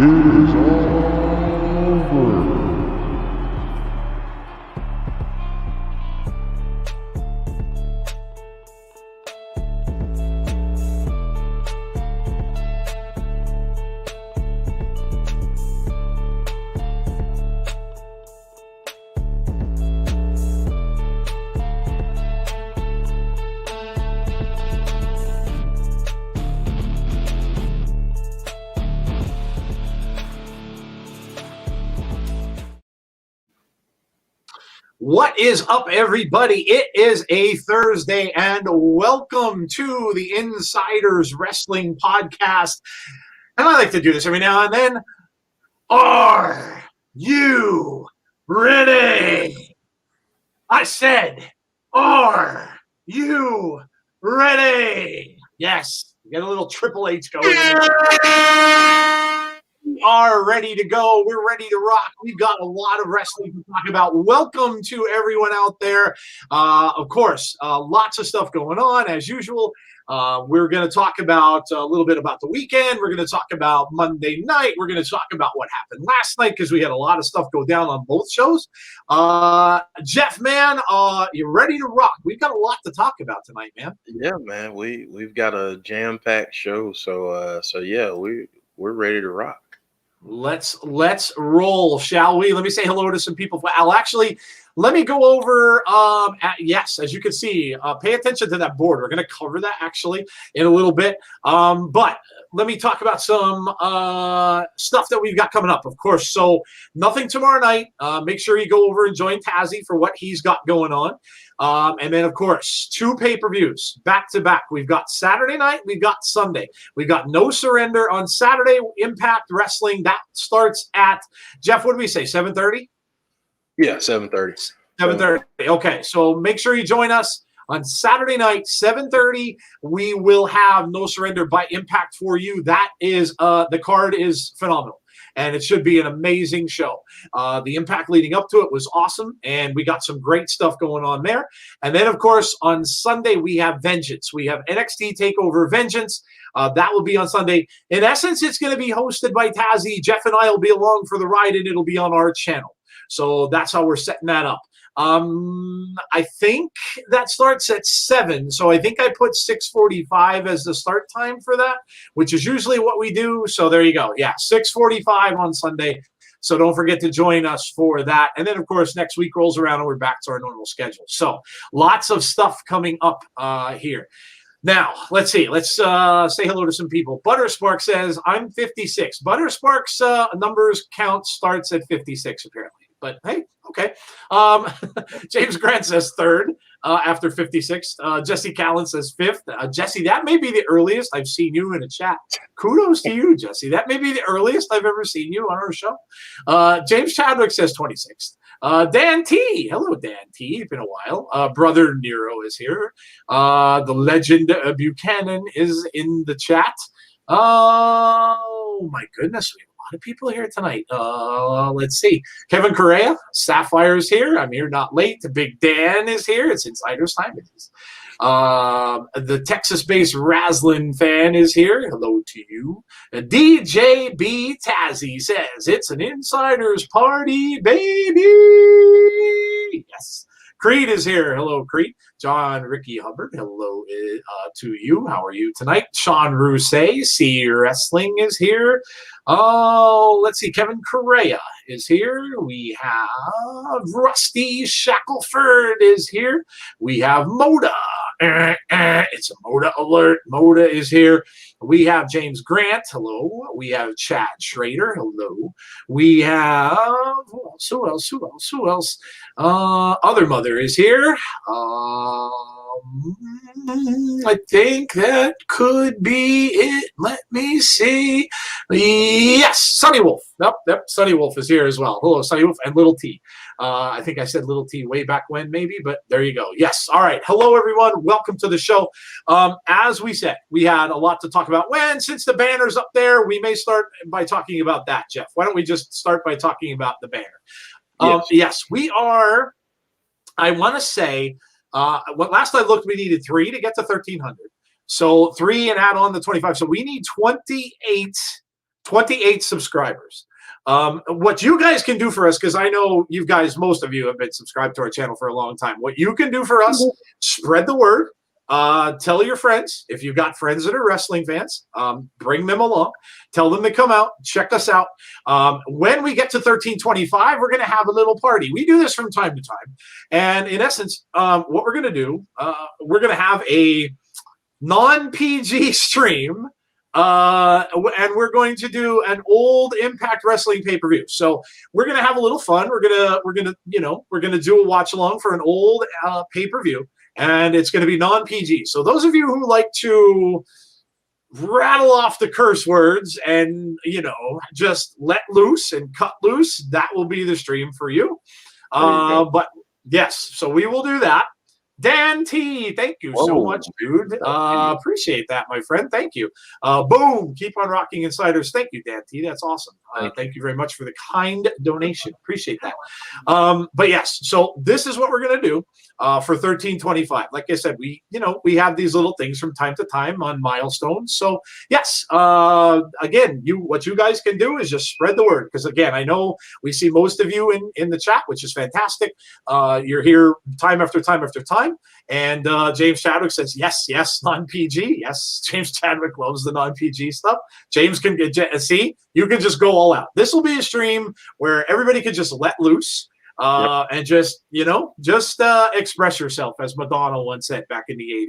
It is over. What is up, everybody? It is a Thursday, and welcome to the Insiders Wrestling Podcast. And I like to do this every now and then. Are you ready? I said, are you ready? Yes, we got a little Triple H going. We are ready to go. We're ready to rock. We've got a lot of wrestling to talk about. Welcome to everyone out there. Of course, lots of stuff going on as usual. We're going to talk about a little bit about the weekend. We're going to talk about Monday night. We're going to talk about what happened last night because we had a lot of stuff go down on both shows. Jeff, man, you ready to rock? We've got a lot to talk about tonight, man. Yeah, man. We've got a jam-packed show, so yeah, we're ready to rock. Let's roll, shall we? Let me say hello to some people. Let me go over, yes, as you can see, pay attention to that board. We're going to cover that actually in a little bit. But let me talk about some stuff that we've got coming up, of course. So nothing tomorrow night. Make sure you go over and join Tazzy for what he's got going on. And then, of course, 2 pay-per-views back-to-back. We've got Saturday night. We've got Sunday. We've got No Surrender on Saturday. Impact Wrestling. That starts at, Jeff, what did we say, 7:30? Yeah, 7:30. 7:30. Okay, so make sure you join us on Saturday night, 7:30. We will have No Surrender by Impact for you. That is, the card is phenomenal. and it should be an amazing show. The impact leading up to it was awesome, and we got some great stuff going on there. And then, of course, on Sunday, we have Vengeance. We have NXT TakeOver Vengeance. That will be on Sunday. In essence, it's going to be hosted by Tazzy. Jeff and I will be along for the ride, and it'll be on our channel. So that's how we're setting that up. I think that starts at 7. So I think I put 6:45 as the start time for that, which is usually what we do. So there you go. Yeah, 6:45 on Sunday. So don't forget to join us for that. And then, of course, next week rolls around and we're back to our normal schedule. So lots of stuff coming up here. Now, let's see. Let's say hello to some people. Butterspark says, I'm 56. Butterspark's numbers count starts at 56, apparently. But hey, okay. James Grant says 3rd after 56. Jesse Callen says 5th. Jesse, that may be the earliest I've seen you in a chat. Kudos to you, Jesse. That may be the earliest I've ever seen you on our show. James Chadwick says 26th. Dan T. Hello, Dan T. It's been a while. Brother Nero is here. The legend Buchanan is in the chat. Oh, my goodness. We have a lot of people here tonight. Let's see. Kevin Correa, Sapphire is here. I'm here not late. The Big Dan is here. It's Insider's time. It is. The Texas-based Raslin fan is here. Hello to you. DJ B. Tazzy says, it's an insider's party, baby. Yes. Creed is here. Hello, Creed. John Ricky Hubbard. Hello to you. How are you tonight? Sean Rousset, C Wrestling is here. Oh, let's see. Kevin Correa is here. We have Rusty Shackelford is here. We have Moda. It's a Moda alert. Moda is here. We have James Grant. Hello. We have Chad Schrader. Hello. We have who else? Other Mother is here. I think that could be it. Let me see. Yes, Sunny Wolf. Yep, Sunny Wolf is here as well. Hello, Sunny Wolf and Little T. I think I said Little T way back when, maybe, but there you go. Yes. All right. Hello, everyone. Welcome to the show. As we said, we had a lot to talk about. Since the banner's up there, we may start by talking about that, Jeff. Why don't we just start by talking about the banner? Yes, we are. I want to say, last I looked, we needed 3 to get to 1,300. So 3 and add on the 25. So we need 28 subscribers. What you guys can do for us, because I know you guys, most of you have been subscribed to our channel for a long time. What you can do for us, spread the word. Tell your friends. If you've got friends that are wrestling fans, bring them along. Tell them to come out, check us out. When we get to 1325, we're going to have a little party. We do this from time to time. And in essence, what we're going to do, we're going to have a non-PG stream. And we're going to do an old Impact Wrestling pay-per-view. So we're going to have a little fun. We're going to do a watch along for an old pay-per-view. And it's going to be non-PG. So those of you who like to rattle off the curse words and, just let loose and cut loose, that will be the stream for you. But yes, so we will do that. Dan T, thank you so much, dude. Appreciate that, my friend. Thank you. Boom. Keep on rocking, Insiders. Thank you, Dan T. That's awesome. Thank you very much for the kind donation. Appreciate that. But yes, so this is what we're going to do for 1325. Like I said, we have these little things from time to time on milestones. So yes, again, what you guys can do is just spread the word. Because again, I know we see most of you in the chat, which is fantastic. You're here time after time after time. And James Chadwick says, yes, non-PG. Yes, James Chadwick loves the non-PG stuff. James can see, you can just go all out. This will be a stream where everybody can just let loose and just express yourself, as Madonna once said back in the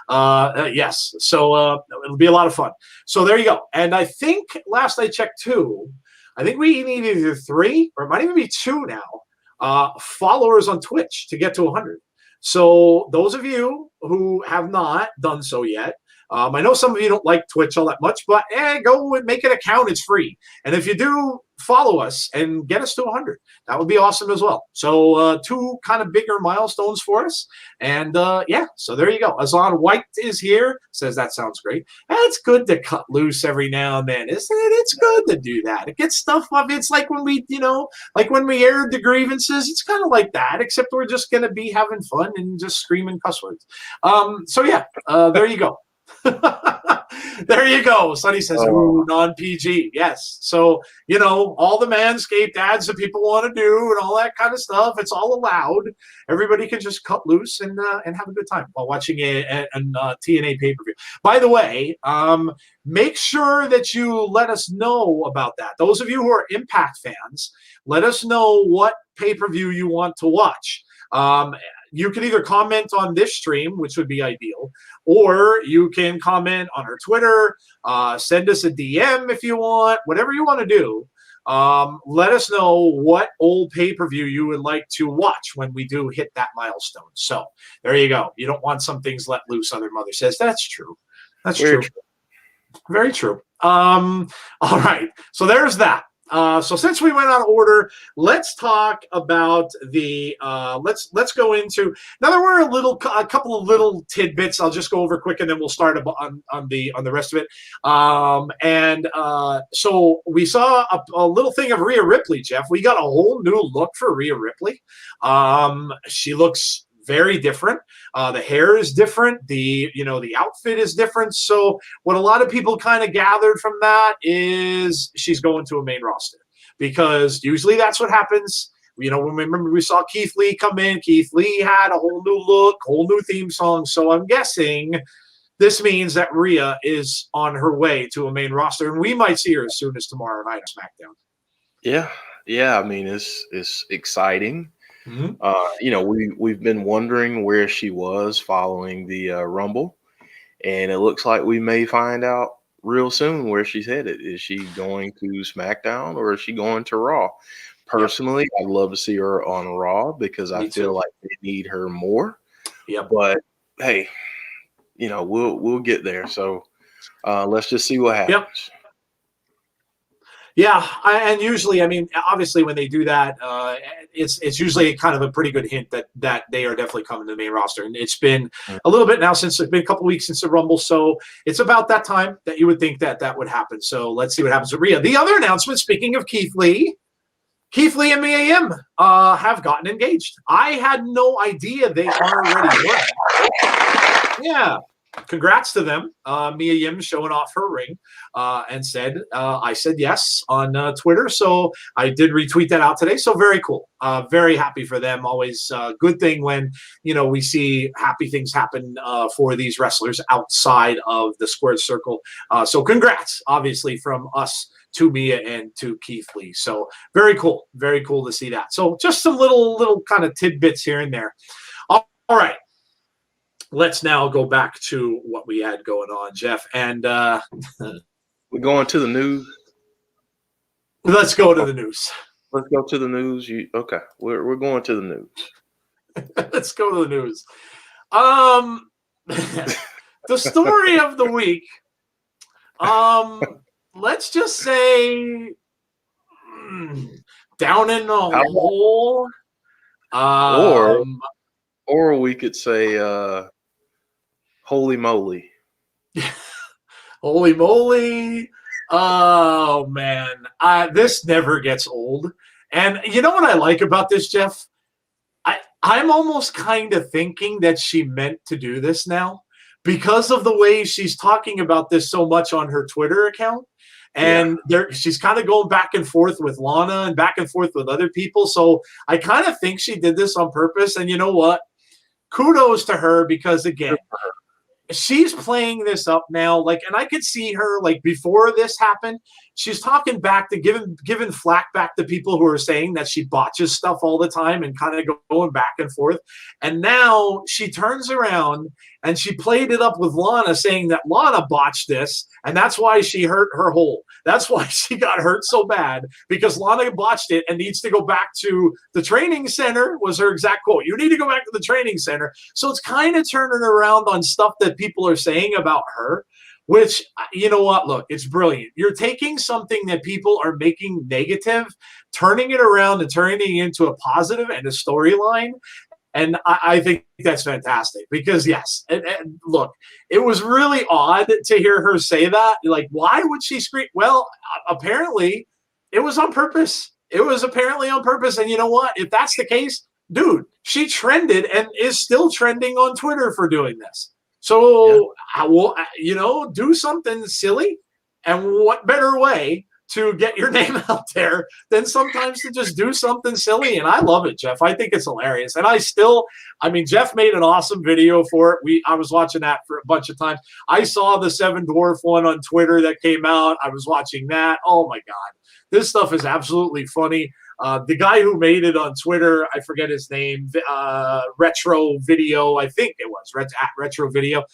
80s. Yes, so it'll be a lot of fun. So there you go. And I think last I checked too, I think we need either 3 or it might even be 2 now followers on Twitch to get to 100. So those of you who have not done so yet, I know some of you don't like Twitch all that much, but go and make an account. It's free. And if you do, follow us and get us to 100. That would be awesome as well. So 2 kind of bigger milestones for us. And so there you go. Azan White is here. Says that sounds great. It's good to cut loose every now and then, isn't it? It's good to do that. It gets stuff up. It's like when we, like when we aired the grievances, it's kind of like that, except we're just going to be having fun and just screaming cuss words. There you go. There you go. Sonny says, ooh, non-PG. Yes. So, all the Manscaped ads that people want to do and all that kind of stuff, it's all allowed. Everybody can just cut loose and have a good time while watching a TNA pay-per-view. By the way, make sure that you let us know about that. Those of you who are Impact fans, let us know what pay-per-view you want to watch. You can either comment on this stream, which would be ideal, or you can comment on our Twitter, send us a DM if you want, whatever you want to do. Let us know what old pay-per-view you would like to watch when we do hit that milestone. So there you go. You don't want some things let loose, Other Mother says. That's true. That's true. Very true. All right. So there's that. So since we went out of order, let's talk about the let's go into now. There were a couple of little tidbits. I'll just go over quick, and then we'll start on the rest of it. So we saw a little thing of Rhea Ripley, Jeff. We got a whole new look for Rhea Ripley. She looks very different. The hair is different. The outfit is different. So what a lot of people kind of gathered from that is she's going to a main roster, because usually that's what happens. When we saw Keith Lee come in, Keith Lee had a whole new look, whole new theme song. So I'm guessing this means that Rhea is on her way to a main roster, and we might see her as soon as tomorrow night on SmackDown. Yeah. I mean, it's exciting. Mm-hmm. We've been wondering where she was following the Rumble, and it looks like we may find out real soon where she's headed. Is she going to SmackDown or is she going to Raw? Personally, I'd love to see her on Raw because I feel like they need her more. Yeah. But hey, we'll get there. So let's just see what happens. Yep. Yeah, and usually, I mean, obviously, when they do that, it's usually kind of a pretty good hint that they are definitely coming to the main roster. And it's been a little bit now since it's been a couple weeks since the Rumble, so it's about that time that you would think that would happen. So let's see what happens with Rhea. The other announcement, speaking of Keith Lee and Mia Yim have gotten engaged. I had no idea they already were. Yeah. Congrats to them. Mia Yim showing off her ring and said, I said yes on Twitter. So I did retweet that out today. So very cool. Very happy for them. Always a good thing when, we see happy things happen for these wrestlers outside of the squared circle. So congrats, obviously, from us to Mia and to Keith Lee. So very cool. Very cool to see that. So just some little kind of tidbits here and there. All right. Let's now go back to what we had going on, Jeff. And we're going to the news. Let's go to the news. Let's go to the news. Okay. We're going to the news. Let's go to the news. The story of the week. Let's just say down in the hole. Or we could say holy moly. Holy moly. Oh, man. This never gets old. And you know what I like about this, Jeff? I'm almost kind of thinking that she meant to do this now because of the way she's talking about this so much on her Twitter account. And she's kind of going back and forth with Lana and back and forth with other people. So I kind of think she did this on purpose. And you know what? Kudos to her, because again, she's playing this up now. And I could see her before this happened, she's talking back to giving flack back to people who are saying that she botches stuff all the time and kind of going back and forth. And now she turns around and she played it up with Lana, saying that Lana botched this, and that's why she hurt her hole. That's why she got hurt so bad, because Lana botched it and needs to go back to the training center, was her exact quote. You need to go back to the training center. So it's kind of turning around on stuff that people are saying about her, which, you know what, look, it's brilliant. You're taking something that people are making negative, turning it around and turning it into a positive and a storyline. And I think that's fantastic because, yes, and look, it was really odd to hear her say that. Like, why would she scream? Well, apparently it was on purpose. It was apparently on purpose. And you know what? If that's the case, dude, she trended and is still trending on Twitter for doing this. So, you know, do something silly. And what better way to get your name out there than sometimes to just do something silly? And I love it, Jeff. I think it's hilarious. And I mean, Jeff made an awesome video for it. I was watching that for a bunch of times. I saw the Seven Dwarf one on Twitter that came out. I was watching that. Oh my God. This stuff is absolutely funny. The guy who made it on Twitter, I forget his name, Retro Video, I think it was, Retro Video.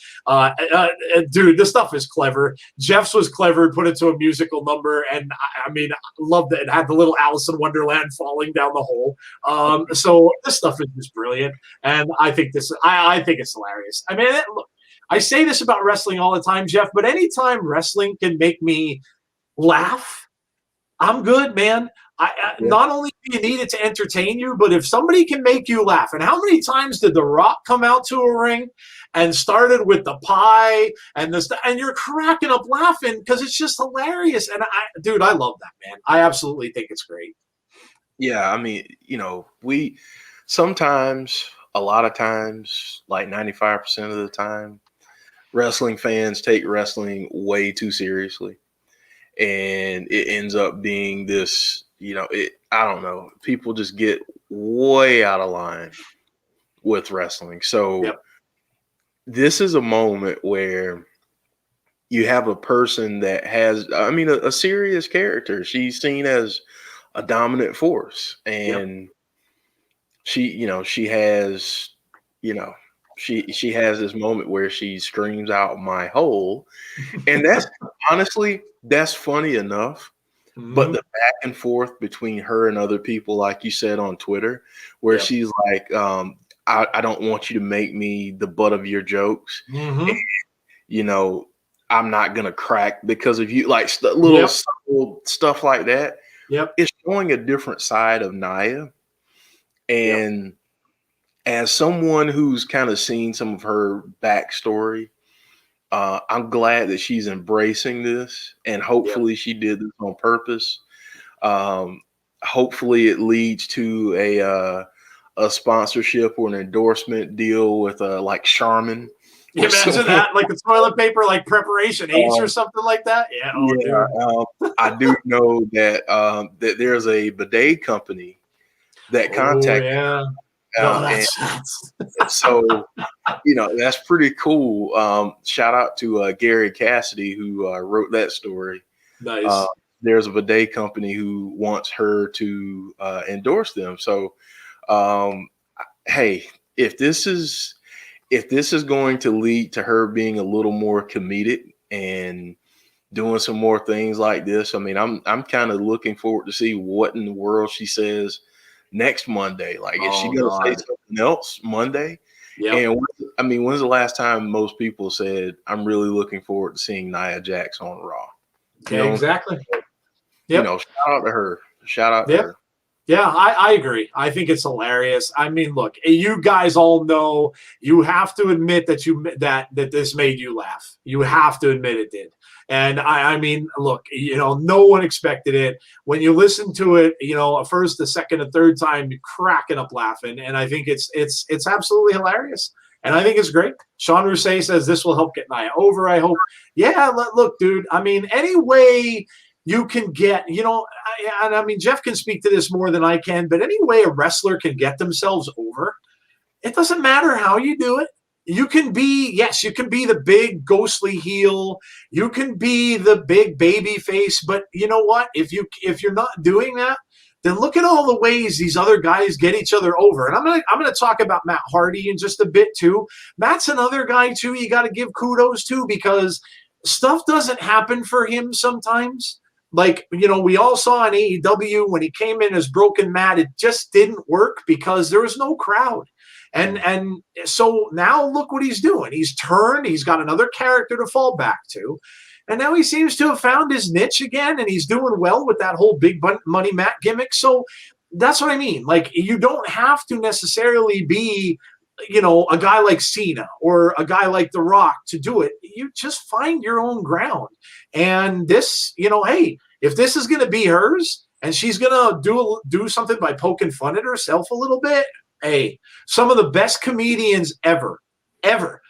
Dude, this stuff is clever. Jeff's was clever, put it to a musical number, and I mean, I loved it. It had the little Alice in Wonderland falling down the hole. So this stuff is just brilliant, and I think I think it's hilarious. I mean, look, I say this about wrestling all the time, Jeff, but anytime wrestling can make me laugh, I'm good, man. Not only do you need it to entertain you, but if somebody can make you laugh. And how many times did The Rock come out to a ring and started with the pie and this, and you're cracking up laughing because it's just hilarious. And dude, I love that, man. I absolutely think it's great. Yeah, I mean, you know, we sometimes, a lot of times, like 95% of the time, wrestling fans take wrestling way too seriously. And it ends up being this, you know, I don't know. People just get way out of line with wrestling. So This is a moment where you have a person that has, I mean, a serious character. She's seen as a dominant force. And she, you know, she has, you know, she has this moment where she screams out "my hole," and that's honestly, that's funny enough. But the back and forth between her and other people, like you said on Twitter, where she's like, I don't want you to make me the butt of your jokes. And, you know, I'm not gonna crack because of you, like little subtle stuff like that. It's showing a different side of Nia. And as someone who's kind of seen some of her backstory, I'm glad that she's embracing this, and hopefully she did this on purpose. Hopefully it leads to a sponsorship or an endorsement deal with like Charmin. You imagine that, like the toilet paper, like Preparation H or something like that. I do know that that there's a bidet company that contacted. So, you know, that's pretty cool. Shout out to Gary Cassidy, who wrote that story. Nice. There's a bidet company who wants her to endorse them. So, hey, if this is going to lead to her being a little more comedic and doing some more things like this, I mean, I'm kind of looking forward to see what in the world she says next Monday. Like, is she going to say something else Monday? And I mean, when's the last time most people said, I'm really looking forward to seeing Nia Jax on Raw? Exactly. You know, shout out to her. Shout out to her. Yeah, I agree. I think it's hilarious. I mean, look, you guys all know, you have to admit that that this made you laugh. You have to admit it did. And I mean, look, you know, no one expected it. When you listen to it, you know, a first, a second, a third time, you're cracking up laughing. And I think it's absolutely hilarious. And I think it's great. Sean Rousseau says this will help get Nia over, I hope. Yeah, look, dude, I mean, any way you can get, you know, and I mean, Jeff can speak to this more than I can, but any way a wrestler can get themselves over, it doesn't matter how you do it. you can be the big ghostly heel. You can be the big baby face, but you know what? If you're not doing that, then look at all the ways these other guys get each other over. And I'm gonna talk about Matt Hardy in just a bit too. Matt's another guy too you got to give kudos to, because stuff doesn't happen for him sometimes. Like, we all saw in AEW when he came in as Broken Matt, it just didn't work because there was no crowd. And so now look what he's doing. He's turned, he's got another character to fall back to. And now he seems to have found his niche again, and he's doing well with that whole big money Matt gimmick. So that's what I mean. Like, you don't have to necessarily be, a guy like Cena or a guy like The Rock to do it. You just find your own ground. And this, hey, if this is going to be hers and she's going to do something by poking fun at herself a little bit, hey, some of the best comedians ever.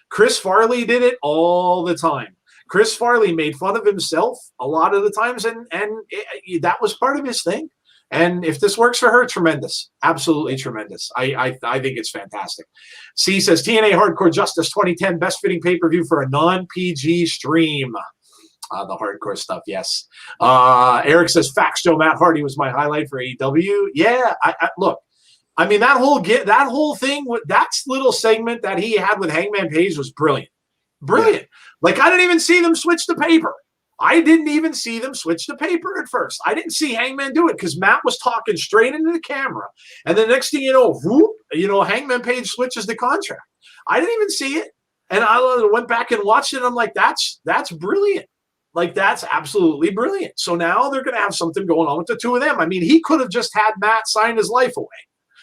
Chris Farley did it all the time. Chris Farley made fun of himself a lot of the times, and that was part of his thing. And if this works for her, tremendous. Absolutely tremendous. I think it's fantastic. C says, TNA Hardcore Justice 2010, best fitting pay-per-view for a non-PG stream. The hardcore stuff, yes. Eric says, facts, Joe, Matt Hardy was my highlight for AEW. Yeah, look. I mean, that whole thing, that little segment that he had with Hangman Page was brilliant. Brilliant. Yeah. Like, I didn't even see them switch the paper. At first. I didn't see Hangman do it because Matt was talking straight into the camera. And the next thing you know, Hangman Page switches the contract. I didn't even see it. And I went back and watched it. And I'm like, that's brilliant. Like, that's absolutely brilliant. So now they're going to have something going on with the two of them. I mean, he could have just had Matt sign his life away.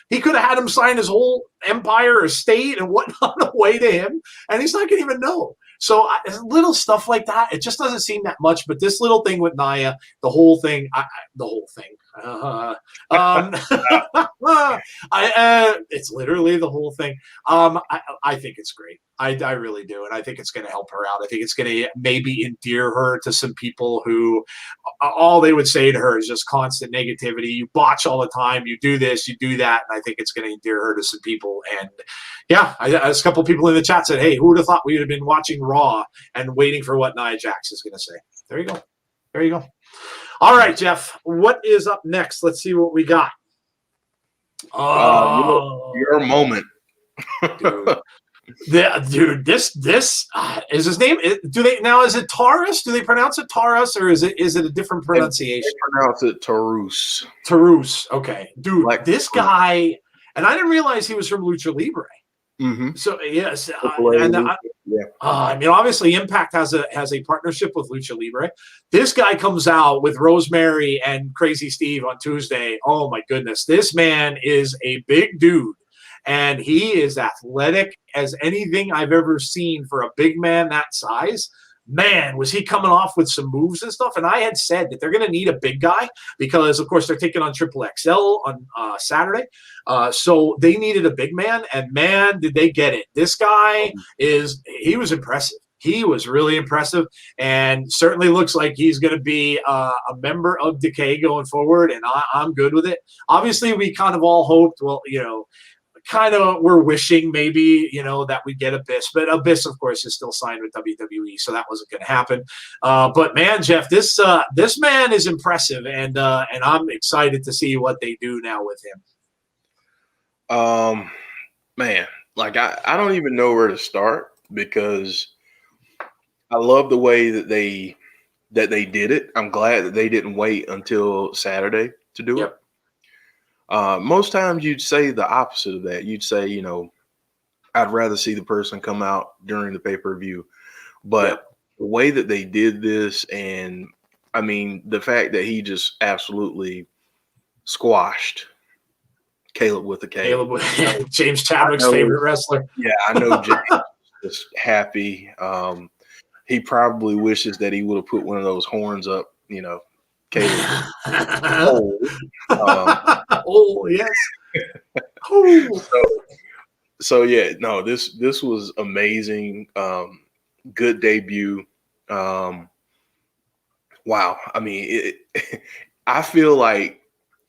He could have had him sign his whole empire, estate, and whatnot away to him, and he's not going to even know. So little stuff like that, it just doesn't seem that much. But this little thing with Nia, the whole thing. It's literally the whole thing. I think it's great. I really do, and I think it's going to help her out. I think it's going to maybe endear her to some people who all they would say to her is just constant negativity. You botch all the time. You do this, you do that, and I think it's going to endear her to some people. And yeah, a couple of people in the chat said, "Hey, who would have thought we would have been watching Raw and waiting for what Nia Jax is going to say?" There you go. All right, Jeff, what is up next? Let's see what we got. Your moment. Dude, this is his name. Is it Taurus? Do they pronounce it Taurus, or is it a different pronunciation? They pronounce it Taurus. Taurus. Okay, dude, like this guy, and I didn't realize he was from Lucha Libre. Mm-hmm. So yes, I mean, obviously, Impact has a partnership with Lucha Libre. This guy comes out with Rosemary and Crazy Steve on Tuesday. Oh my goodness, this man is a big dude. And he is athletic as anything I've ever seen for a big man that size. Man, was he coming off with some moves and stuff. And I had said that they're going to need a big guy because, of course, they're taking on Triple XL on Saturday. So they needed a big man. And, man, did they get it. This guy he was impressive. He was really impressive and certainly looks like he's going to be a member of Decay going forward. And I'm good with it. Obviously, we kind of all hoped, we're wishing maybe, that we get Abyss. But Abyss, of course, is still signed with WWE, so that wasn't going to happen. But, man, Jeff, this man is impressive, and I'm excited to see what they do now with him. Man, like I don't even know where to start because I love the way that they did it. I'm glad that they didn't wait until Saturday to do it. Most times you'd say the opposite of that. You'd say, I'd rather see the person come out during the pay-per-view. But the way that they did this, and I mean, the fact that he just absolutely squashed Caleb with a K. James Chadwick's favorite wrestler. Yeah, I know James is happy. He probably wishes that he would have put one of those horns up, Caleb. Yes. So yeah, no, this was amazing. Good debut. Wow. I mean, I feel like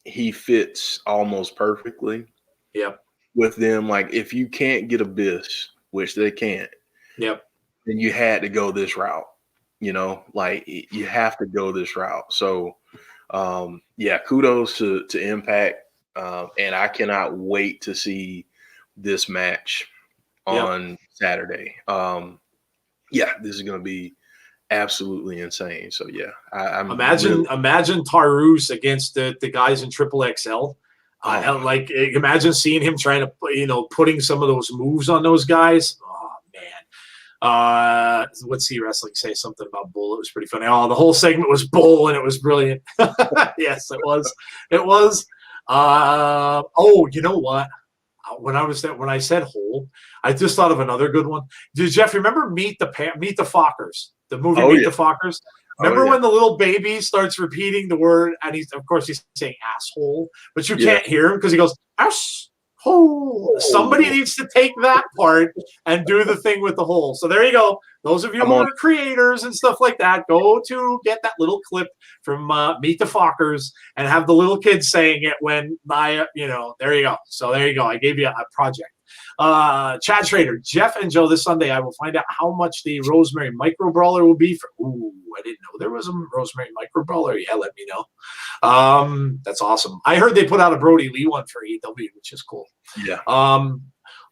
he fits almost perfectly. Yep. With them. Like, if you can't get Abyss, which they can't, Yep. then you had to go this route. Like you have to go this route. So, kudos to Impact, and I cannot wait to see this match on Saturday. This is going to be absolutely insane. So I'm imagine Tarus against the guys in Triple XL. Like imagine seeing him trying to putting some of those moves on those guys. Oh man. Let's see wrestling say something about Bull. It was pretty funny. Oh, the whole segment was Bull and it was brilliant. Yes, it was. It was. You know what? When I said Hole, I just thought of another good one. Did Jeff remember Meet the Fockers? The movie Meet the Fockers? Remember when the little baby starts repeating the word, and he's saying asshole, but you can't hear him because he goes asshole. Somebody needs to take that part and do the thing with the hole. So there you go. Those of you who are creators and stuff like that, go to get that little clip from Meet the Fockers and have the little kids saying it when there you go. So there you go. I gave you a project. Chad Schrader, Jeff and Joe, this Sunday I will find out how much the Rosemary Micro Brawler will be for. Ooh, I didn't know there was a Rosemary Micro Brawler. Yeah, let me know. That's awesome. I heard they put out a Brody Lee one for AEW, which is cool. Yeah.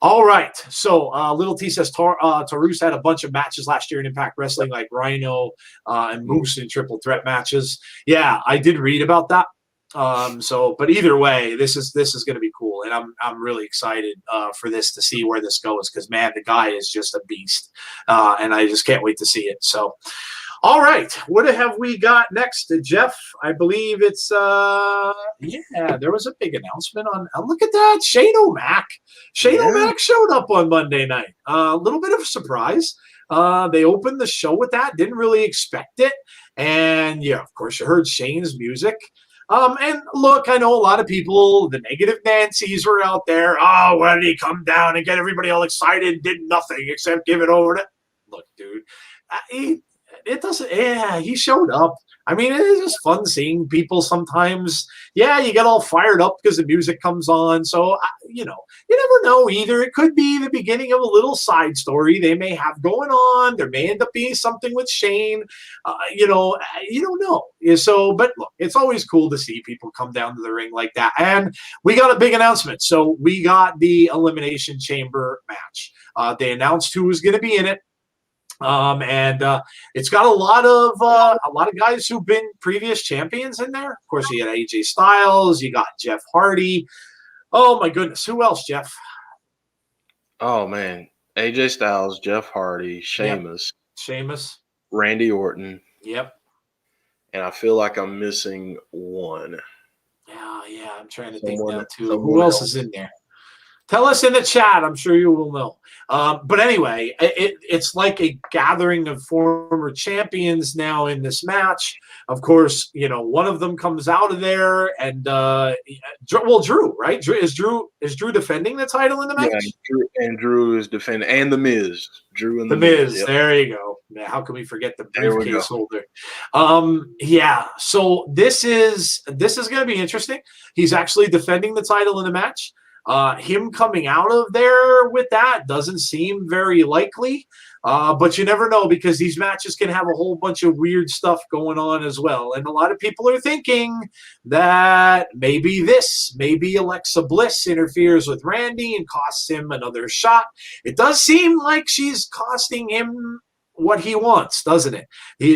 All right. So Little T says Tarus had a bunch of matches last year in Impact Wrestling, like Rhino and Moose in triple threat matches. Yeah, I did read about that. But either way, this is going to be cool, and I'm really excited for this to see where this goes because man, the guy is just a beast, and I just can't wait to see it. So, all right, what have we got next, Jeff? I believe it's there was a big announcement on. Look at that, Shane O'Mac. Shane O'Mac showed up on Monday night. A little bit of a surprise. They opened the show with that. Didn't really expect it, and yeah, of course, you heard Shane's music. And look, I know a lot of people, the negative Nancys were out there. Oh, why did he come down and get everybody all excited and did nothing except give it over to. Look, dude, it doesn't. Yeah, he showed up. I mean, it is just fun seeing people sometimes. Yeah, you get all fired up because the music comes on. So, you never know either. It could be the beginning of a little side story they may have going on. There may end up being something with Shane. You don't know. So, but look, it's always cool to see people come down to the ring like that. And we got a big announcement. So we got the Elimination Chamber match. They announced who was going to be in it. And it's got a lot of guys who've been previous champions in there. Of course, you got AJ Styles, you got Jeff Hardy. Oh my goodness, who else, Jeff? Oh man, AJ Styles, Jeff Hardy, Sheamus, Randy Orton. Yep. And I feel like I'm missing one. Yeah, I'm trying to think now too. Who else is in there? Tell us in the chat. I'm sure you will know. But anyway, it's like a gathering of former champions now in this match. Of course, one of them comes out of there, and Drew, right? Is Drew defending the title in the match? Yeah, Drew is defending, and The Miz. Drew and The Miz. Yep. There you go. Man, how can we forget the briefcase holder? So this is going to be interesting. He's actually defending the title in the match. Him coming out of there with that doesn't seem very likely, but you never know because these matches can have a whole bunch of weird stuff going on as well. And a lot of people are thinking that maybe Alexa Bliss interferes with Randy and costs him another shot. It does seem like she's costing him what he wants, doesn't it?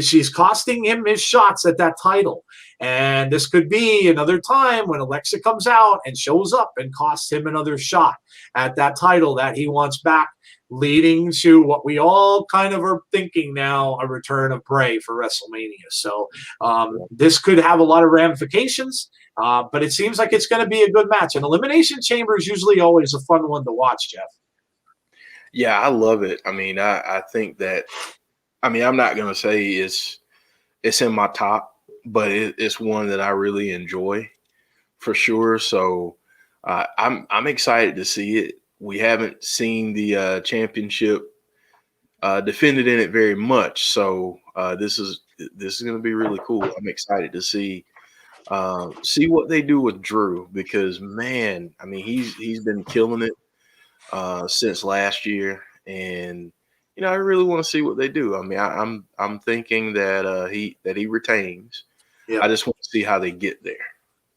She's costing him his shots at that title. And this could be another time when Alexa comes out and shows up and costs him another shot at that title that he wants back, leading to what we all kind of are thinking now, a return of Bray for WrestleMania. So this could have a lot of ramifications, but it seems like it's going to be a good match. And Elimination Chamber is usually always a fun one to watch, Jeff. Yeah, I love it. I mean, I think that – I'm not going to say it's in my top, but it's one that I really enjoy for sure. So I'm excited to see it. We haven't seen the championship defended in it very much. So this is going to be really cool. I'm excited to see what they do with Drew because, man, I mean, he's been killing it since last year, and I really want to see what they do. I mean, I'm thinking that he retains. Yeah. I just want to see how they get there.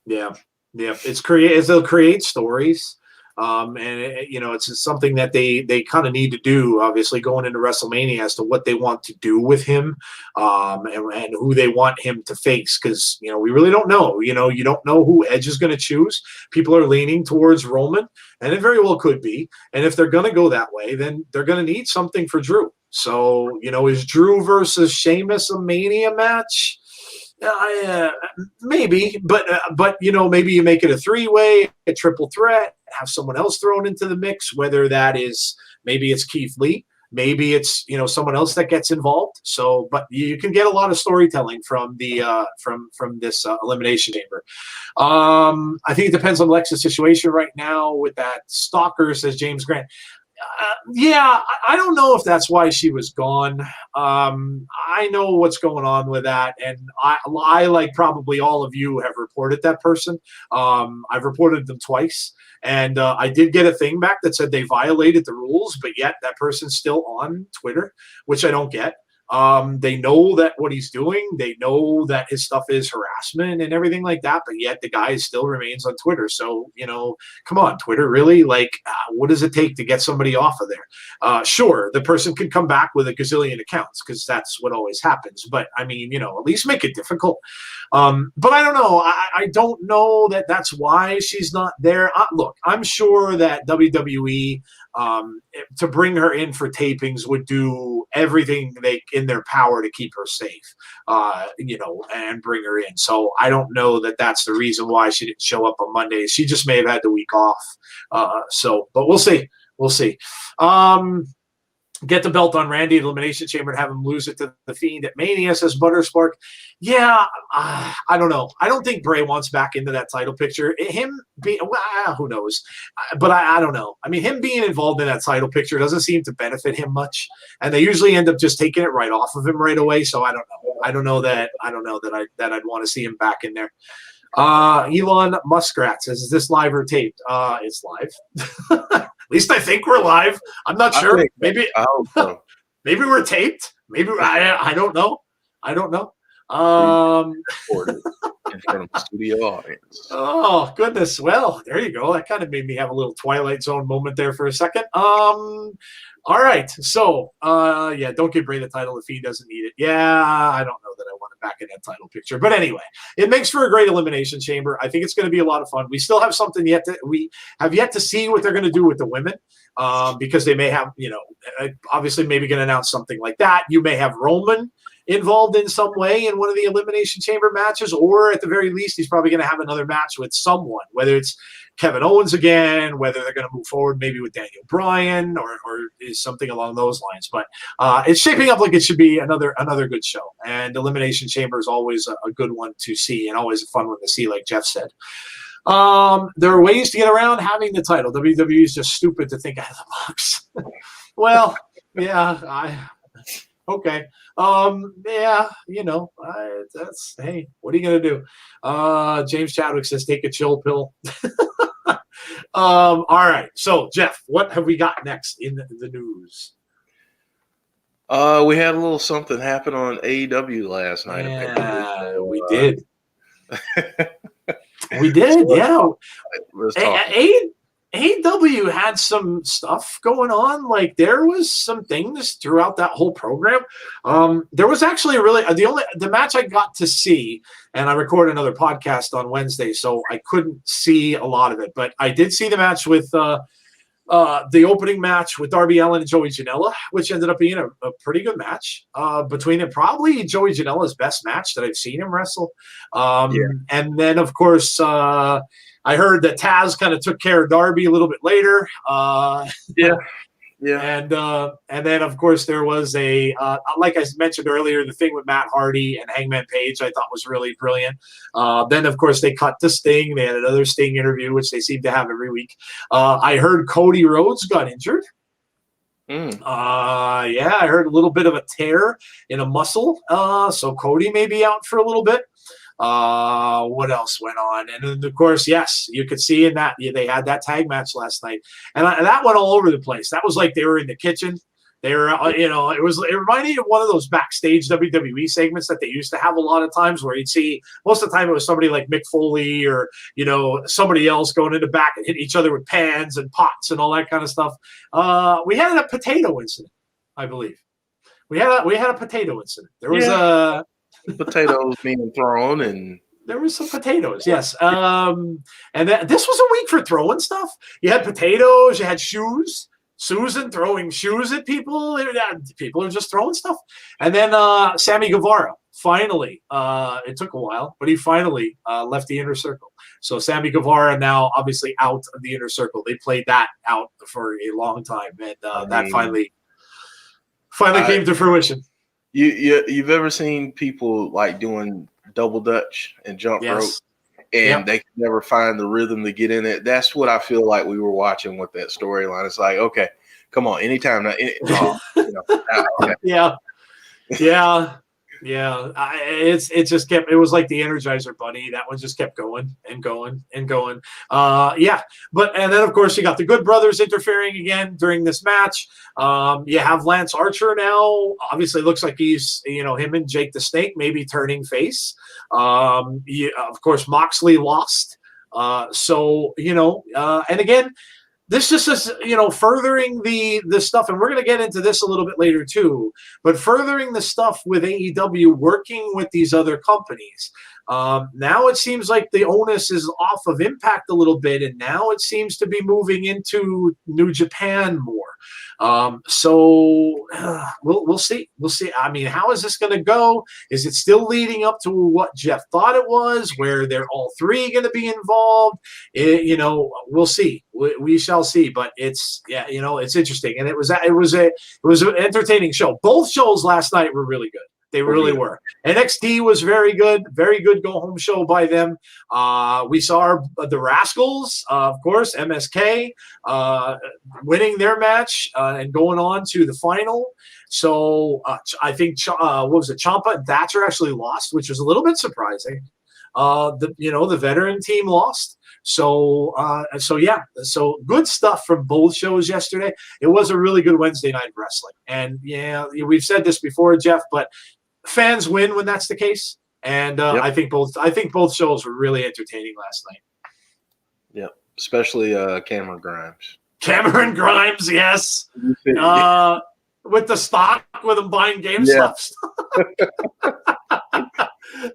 Yeah. They'll create stories. And it's something that they kind of need to do, obviously, going into WrestleMania as to what they want to do with him, and who they want him to face. Because we really don't know. You don't know who Edge is going to choose. People are leaning towards Roman, and it very well could be. And if they're going to go that way, then they're going to need something for Drew. So is Drew versus Sheamus a Mania match? Maybe, but maybe you make it a 3-way, a triple threat, have someone else thrown into the mix, whether that is maybe it's Keith Lee, maybe it's someone else that gets involved. So, but you can get a lot of storytelling from the from this elimination chamber. I think it depends on Lexa's situation right now with that stalker, says James Grant. Yeah, I don't know if that's why she was gone. I know what's going on with that, and I like probably all of you have reported that person. I've reported them twice, and I did get a thing back that said they violated the rules, but yet that person's still on Twitter, which I don't get. They know that what he's doing, they know that his stuff is harassment and everything like that, but yet the guy still remains on Twitter. So, come on, Twitter, really? Like, what does it take to get somebody off of there? Sure, the person can come back with a gazillion accounts because that's what always happens. But I mean, at least make it difficult. But I don't know. I don't know that that's why she's not there. Look, I'm sure that WWE, to bring her in for tapings, would do everything in their power to keep her safe, and bring her in. So I don't know that that's the reason why she didn't show up on Monday. She just may have had the week off. But we'll see. We'll see. Get the belt on Randy at Elimination Chamber and have him lose it to the Fiend at Mania, says Butterspark. Yeah, I don't know. I don't think Bray wants back into that title picture. Him being, who knows? But I don't know. I mean, him being involved in that title picture doesn't seem to benefit him much, and they usually end up just taking it right off of him right away. So I don't know. I don't know that I'd want to see him back in there. Elon Muskrat says, "Is this live or taped?" It's live. At least I think we're live. I'm not sure. Maybe maybe we're taped. Maybe I don't know. I don't know. In front of a studio audience. Oh goodness. Well, there you go. That kind of made me have a little Twilight Zone moment there for a second. All right. So, don't give Bray the title if he doesn't need it. Yeah, I don't know that I want him back in that title picture. But anyway, it makes for a great elimination chamber. I think it's going to be a lot of fun. We still have something we have yet to see what they're going to do with the women, because they may have, obviously maybe going to announce something like that. You may have Roman involved in some way in one of the elimination chamber matches, or at the very least, he's probably going to have another match with someone, whether it's Kevin Owens again, whether they're going to move forward maybe with Daniel Bryan or is something along those lines. But it's shaping up like it should be another good show. And Elimination Chamber is always a good one to see, and always a fun one to see, like Jeff said. There are ways to get around having the title. WWE is just stupid to think out of the box. Well, yeah, okay. That's, hey, what are you going to do? James Chadwick says, take a chill pill. All right. So, Jeff, what have we got next in the news? We had a little something happen on AEW last night. Yeah, we did. We did, yeah. Let's talk. AEW had some stuff going on. Like, there was some things throughout that whole program. There was actually the match I got to see, and I recorded another podcast on Wednesday, so I couldn't see a lot of it. But I did see the match with the opening match with Darby Allin and Joey Janela, which ended up being a pretty good match between them. Probably Joey Janela's best match that I've seen him wrestle. And then, of course, I heard that Taz kind of took care of Darby a little bit later. Yeah. And then, of course, there was like I mentioned earlier, the thing with Matt Hardy and Hangman Page I thought was really brilliant. Then, of course, they cut to Sting. They had another Sting interview, which they seem to have every week. I heard Cody Rhodes got injured. I heard a little bit of a tear in a muscle. So Cody may be out for a little bit. What else went on? And then, of course, yes, you could see in that they had that tag match last night, and that went all over the place. That was like they were in the kitchen. They were, it reminded me of one of those backstage WWE segments that they used to have a lot of times, where you'd see most of the time it was somebody like Mick Foley or somebody else going in the back and hitting each other with pans and pots and all that kind of stuff. We had a potato incident, I believe. We had a potato incident. There was potatoes being thrown, and there was some potatoes, yes. And this was a week for throwing stuff. You had potatoes, you had shoes. Susan throwing shoes at people. People are just throwing stuff. And then Sammy Guevara, finally, it took a while, but he finally left the Inner Circle. So Sammy Guevara now obviously out of the Inner Circle. They played that out for a long time, and that finally came to fruition. You've ever seen people like doing double dutch and jump rope? And they can never find the rhythm to get in it. That's what I feel like we were watching with that storyline. It's like, okay, come on, anytime now. It just kept. It was like the Energizer Bunny. That one just kept going and going and going. And then of course you got the Good Brothers interfering again during this match. You have Lance Archer now. Obviously, looks like he's him and Jake the Snake maybe turning face. Of course, Moxley lost. And again, this just is, furthering the stuff, and we're going to get into this a little bit later too, but furthering the stuff with AEW working with these other companies. Now it seems like the onus is off of Impact a little bit, and now it seems to be moving into New Japan more. We'll see. We'll see. I mean, how is this going to go? Is it still leading up to what Jeff thought it was, where they're all three going to be involved? We'll see. We shall see. But it's interesting, and it was an entertaining show. Both shows last night were really good. They really were. NXT was very good go-home show by them. We saw the Rascals, of course, MSK, winning their match and going on to the final. So I think, Ciampa and Thatcher actually lost, which was a little bit surprising. The veteran team lost. So good stuff from both shows yesterday. It was a really good Wednesday night wrestling. And we've said this before, Jeff, but fans win when that's the case. And I think both shows were really entertaining last night. Yep. Especially Cameron Grimes. Cameron Grimes, yes. With the stock, with him buying GameStop stock.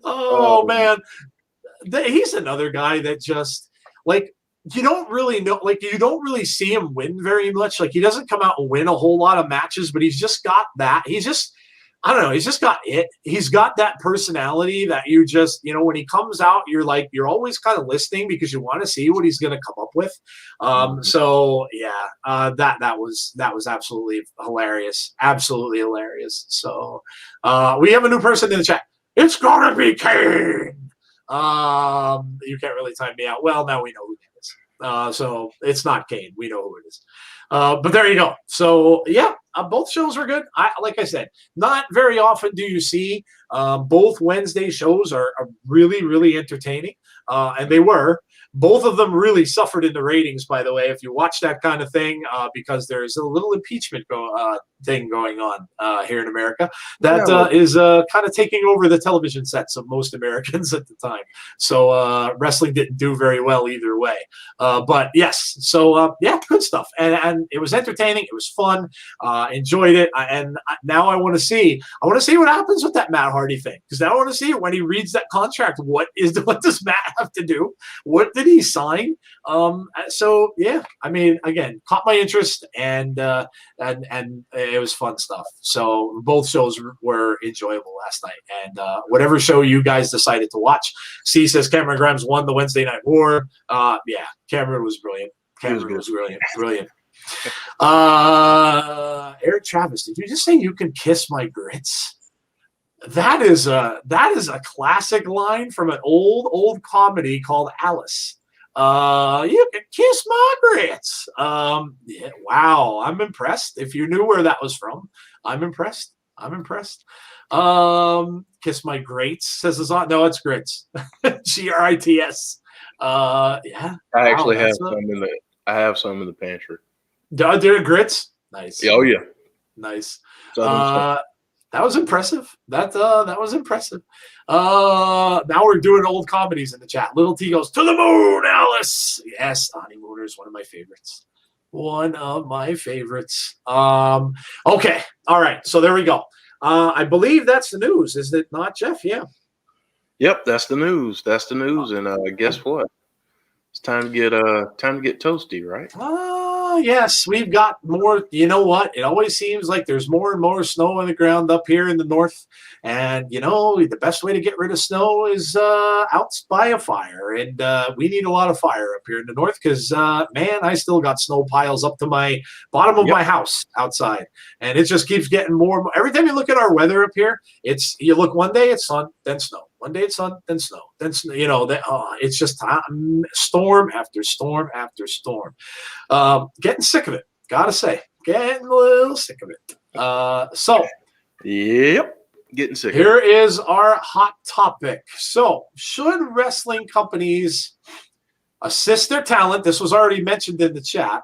Oh, man. He's another guy that just, like, you don't really know, like, you don't really see him win very much. Like, he doesn't come out and win a whole lot of matches, but he's just got that. He's just got it. He's got that personality that you just, when he comes out, you're always kind of listening because you want to see what he's going to come up with. That was absolutely hilarious. Absolutely hilarious. So we have a new person in the chat. It's going to be Kane. You can't really time me out. Well, now we know who it is. So it's not Kane. We know who it is. But there you go. So both shows were good. Like I said, not very often do you see both Wednesday shows are really, really entertaining, and they were. Both of them really suffered in the ratings, by the way, if you watch that kind of thing, because there's a little impeachment thing going on here in America that is kind of taking over the television sets of most Americans at the time. So wrestling didn't do very well either way. But yes, so good stuff. And it was entertaining. It was fun. Enjoyed it. And now I want to see what happens with that Matt Hardy thing, because now I want to see when he reads that contract. What does Matt have to do? What did he sign? I mean, again, caught my interest, and it was fun stuff. So both shows were enjoyable last night, and whatever show you guys decided to watch. C says Cameron Grimes won the Wednesday Night War. Cameron was brilliant. Brilliant. Eric Travis, did you just say you can kiss my grits? That is a classic line from an old comedy called Alice. You can kiss my grits. Wow, I'm impressed. If you knew where that was from, I'm impressed. I'm impressed. Kiss my grits, says it's on. No, it's grits. Grits. Yeah. I Wow, actually have that's some in the. I have some in the pantry. They're grits. Nice. Oh yeah, Nice. Southern stuff. That was impressive. That was impressive. Now we're doing old comedies in the chat. Little T goes, to the moon, Alice. Yes, Honeymooners is one of my favorites. One of my favorites. Okay. All right. So there we go. I believe that's the news, is it not, Jeff? Yeah. Yep, that's the news. That's the news. And guess what? It's time to get toasty, right? Yes, we've got more. You know what? It always seems like there's more and more snow on the ground up here in the north. And, the best way to get rid of snow is out by a fire. And we need a lot of fire up here in the north because, man, I still got snow piles up to my bottom of my house outside. And it just keeps getting more and more. Every time you look at our weather up here, you look one day it's sun, then snow. One day it's sun, then snow, then snow. It's just storm after storm after storm. Getting sick of it, gotta say. Getting a little sick of it. So, yep, getting sick. Here is our hot topic. So, should wrestling companies assist their talent? This was already mentioned in the chat.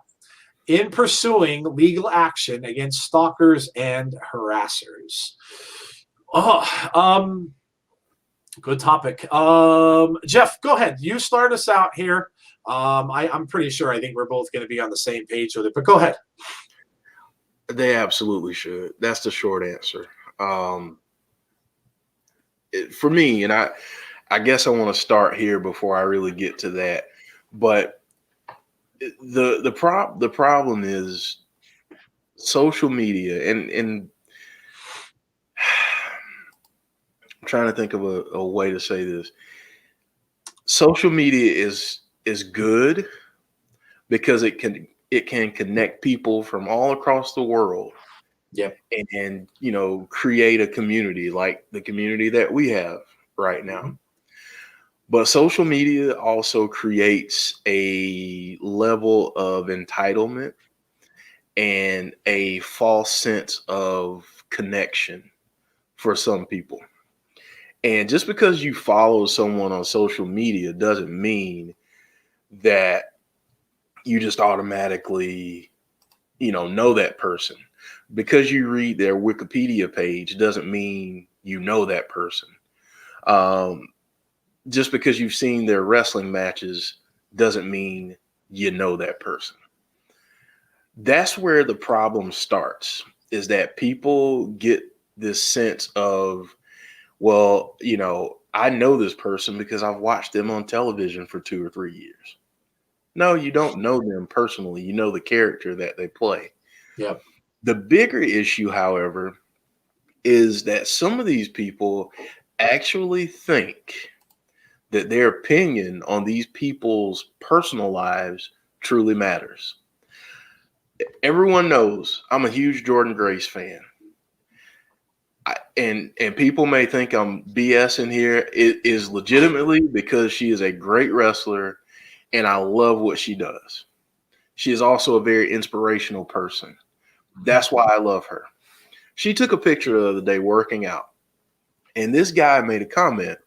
In pursuing legal action against stalkers and harassers. Good topic. Jeff, go ahead. You start us out here. I'm pretty sure I think we're both going to be on the same page with it, but go ahead. They absolutely should. That's the short answer. For me, and I guess I want to start here before I really get to that, but the problem is social media, and I'm trying to think of a way to say this. Social media is good because it can connect people from all across the world. Yep. And create a community like the community that we have right now. Mm-hmm. But social media also creates a level of entitlement and a false sense of connection for some people. And just because you follow someone on social media doesn't mean that you just automatically, know that person. Because you read their Wikipedia page doesn't mean you know that person. Just because you've seen their wrestling matches doesn't mean you know that person. That's where the problem starts, is that people get this sense of, well, I know this person because I've watched them on television for 2 or 3 years. No, you don't know them personally. You know the character that they play. Yep. The bigger issue, however, is that some of these people actually think that their opinion on these people's personal lives truly matters. Everyone knows I'm a huge Jordan Grace fan. And people may think I'm BSing here. It is legitimately because she is a great wrestler and I love what she does. She is also a very inspirational person. That's why I love her. She took a picture the other day working out, and this guy made a comment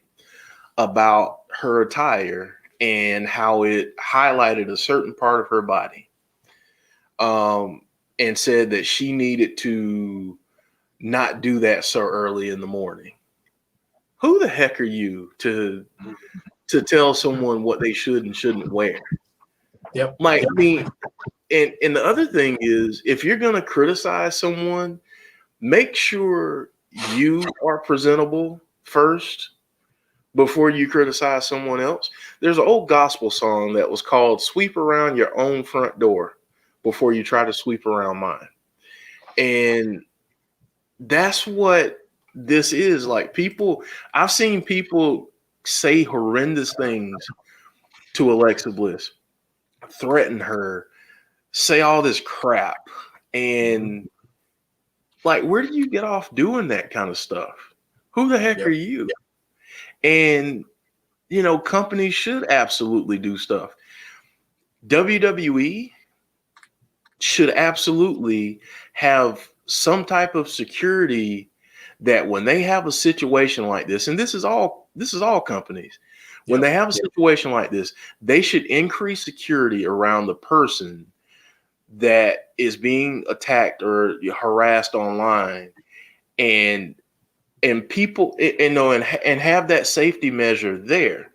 about her attire and how it highlighted a certain part of her body, and said that she needed to not do that so early in the morning. Who the heck are you to tell someone what they should and shouldn't wear? Yep. Like, I mean, and the other thing is, if you're going to criticize someone, make sure you are presentable first before you criticize someone else. There's an old gospel song that was called "Sweep Around Your Own Front Door Before You Try to Sweep Around Mine." And that's what this is. Like, I've seen people say horrendous things to Alexa Bliss, threaten her, say all this crap. And like, where do you get off doing that kind of stuff? Who the heck are you? And, companies should absolutely do stuff. WWE should absolutely have some type of security that when they have a situation like this, and this is all companies, when they have a situation like this, they should increase security around the person that is being attacked or harassed online, and people, and have that safety measure there.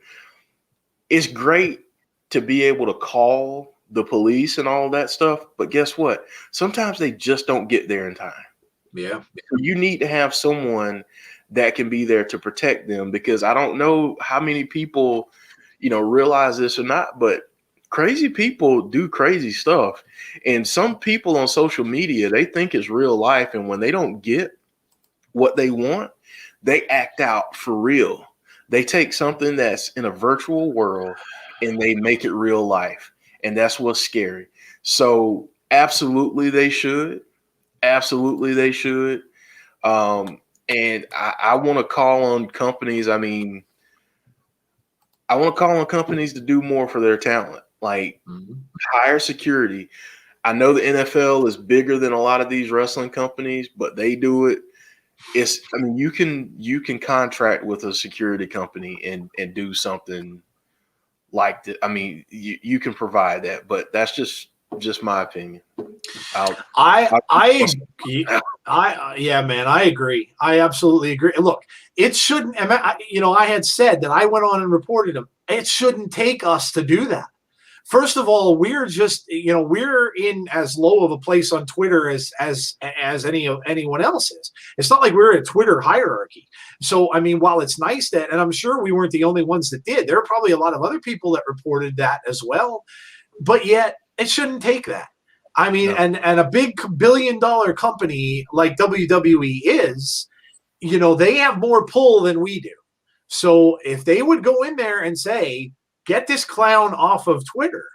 It's great to be able to call the police and all that stuff, but guess what? Sometimes they just don't get there in time. Yeah. So you need to have someone that can be there to protect them, because I don't know how many people, realize this or not, but crazy people do crazy stuff. And some people on social media, they think it's real life. And when they don't get what they want, they act out for real. They take something that's in a virtual world and they make it real life. And that's what's scary. So absolutely they should. Absolutely they should. And I want to call on companies. I want to call on companies to do more for their talent, like hire security. I know the NFL is bigger than a lot of these wrestling companies, but they do it. You can contract with a security company and do something like that. You can provide that, but that's just my opinion. Yeah, man, I agree. I absolutely agree. Look, it shouldn't. I had said that I went on and reported them. It shouldn't take us to do that. First of all, we're just, we're in as low of a place on Twitter as anyone else is. It's not like we're in a Twitter hierarchy. So, while it's nice that, and I'm sure we weren't the only ones that did, there are probably a lot of other people that reported that as well. But yet, it shouldn't take that. No. And a big billion-dollar company like WWE is, they have more pull than we do. So if they would go in there and say, get this clown off of Twitter,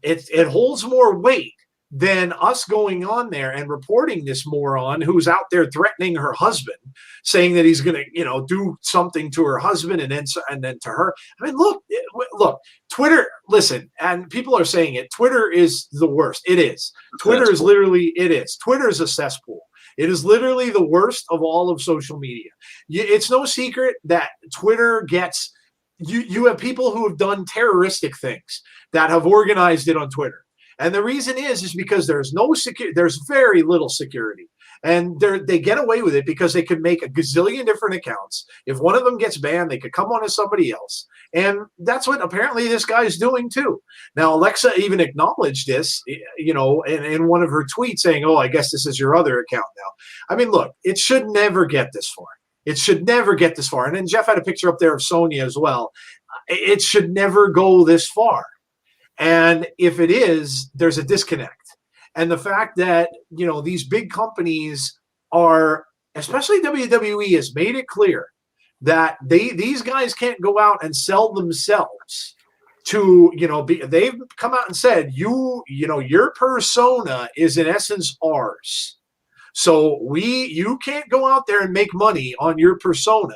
it holds more weight than us going on there and reporting this moron who's out there threatening her husband, saying that he's going to, do something to her husband and then to her. Look, Twitter, listen, and people are saying it. Twitter is the worst. It is. Twitter is literally, it is. Twitter is a cesspool. It is literally the worst of all of social media. It's no secret that Twitter gets, you have people who have done terroristic things that have organized it on Twitter. And the reason is because there's no security, there's very little security. And they get away with it because they could make a gazillion different accounts. If one of them gets banned, they could come on as somebody else. And that's what apparently this guy's doing too. Now, Alexa even acknowledged this, in one of her tweets saying, oh, I guess this is your other account now. Look, it should never get this far. It should never get this far. And then Jeff had a picture up there of Sonya as well. It should never go this far. And if it is, there's a disconnect. And the fact that, these big companies are, especially WWE, has made it clear that these guys can't go out and sell themselves to, they've come out and said, your persona is in essence ours. So you can't go out there and make money on your persona.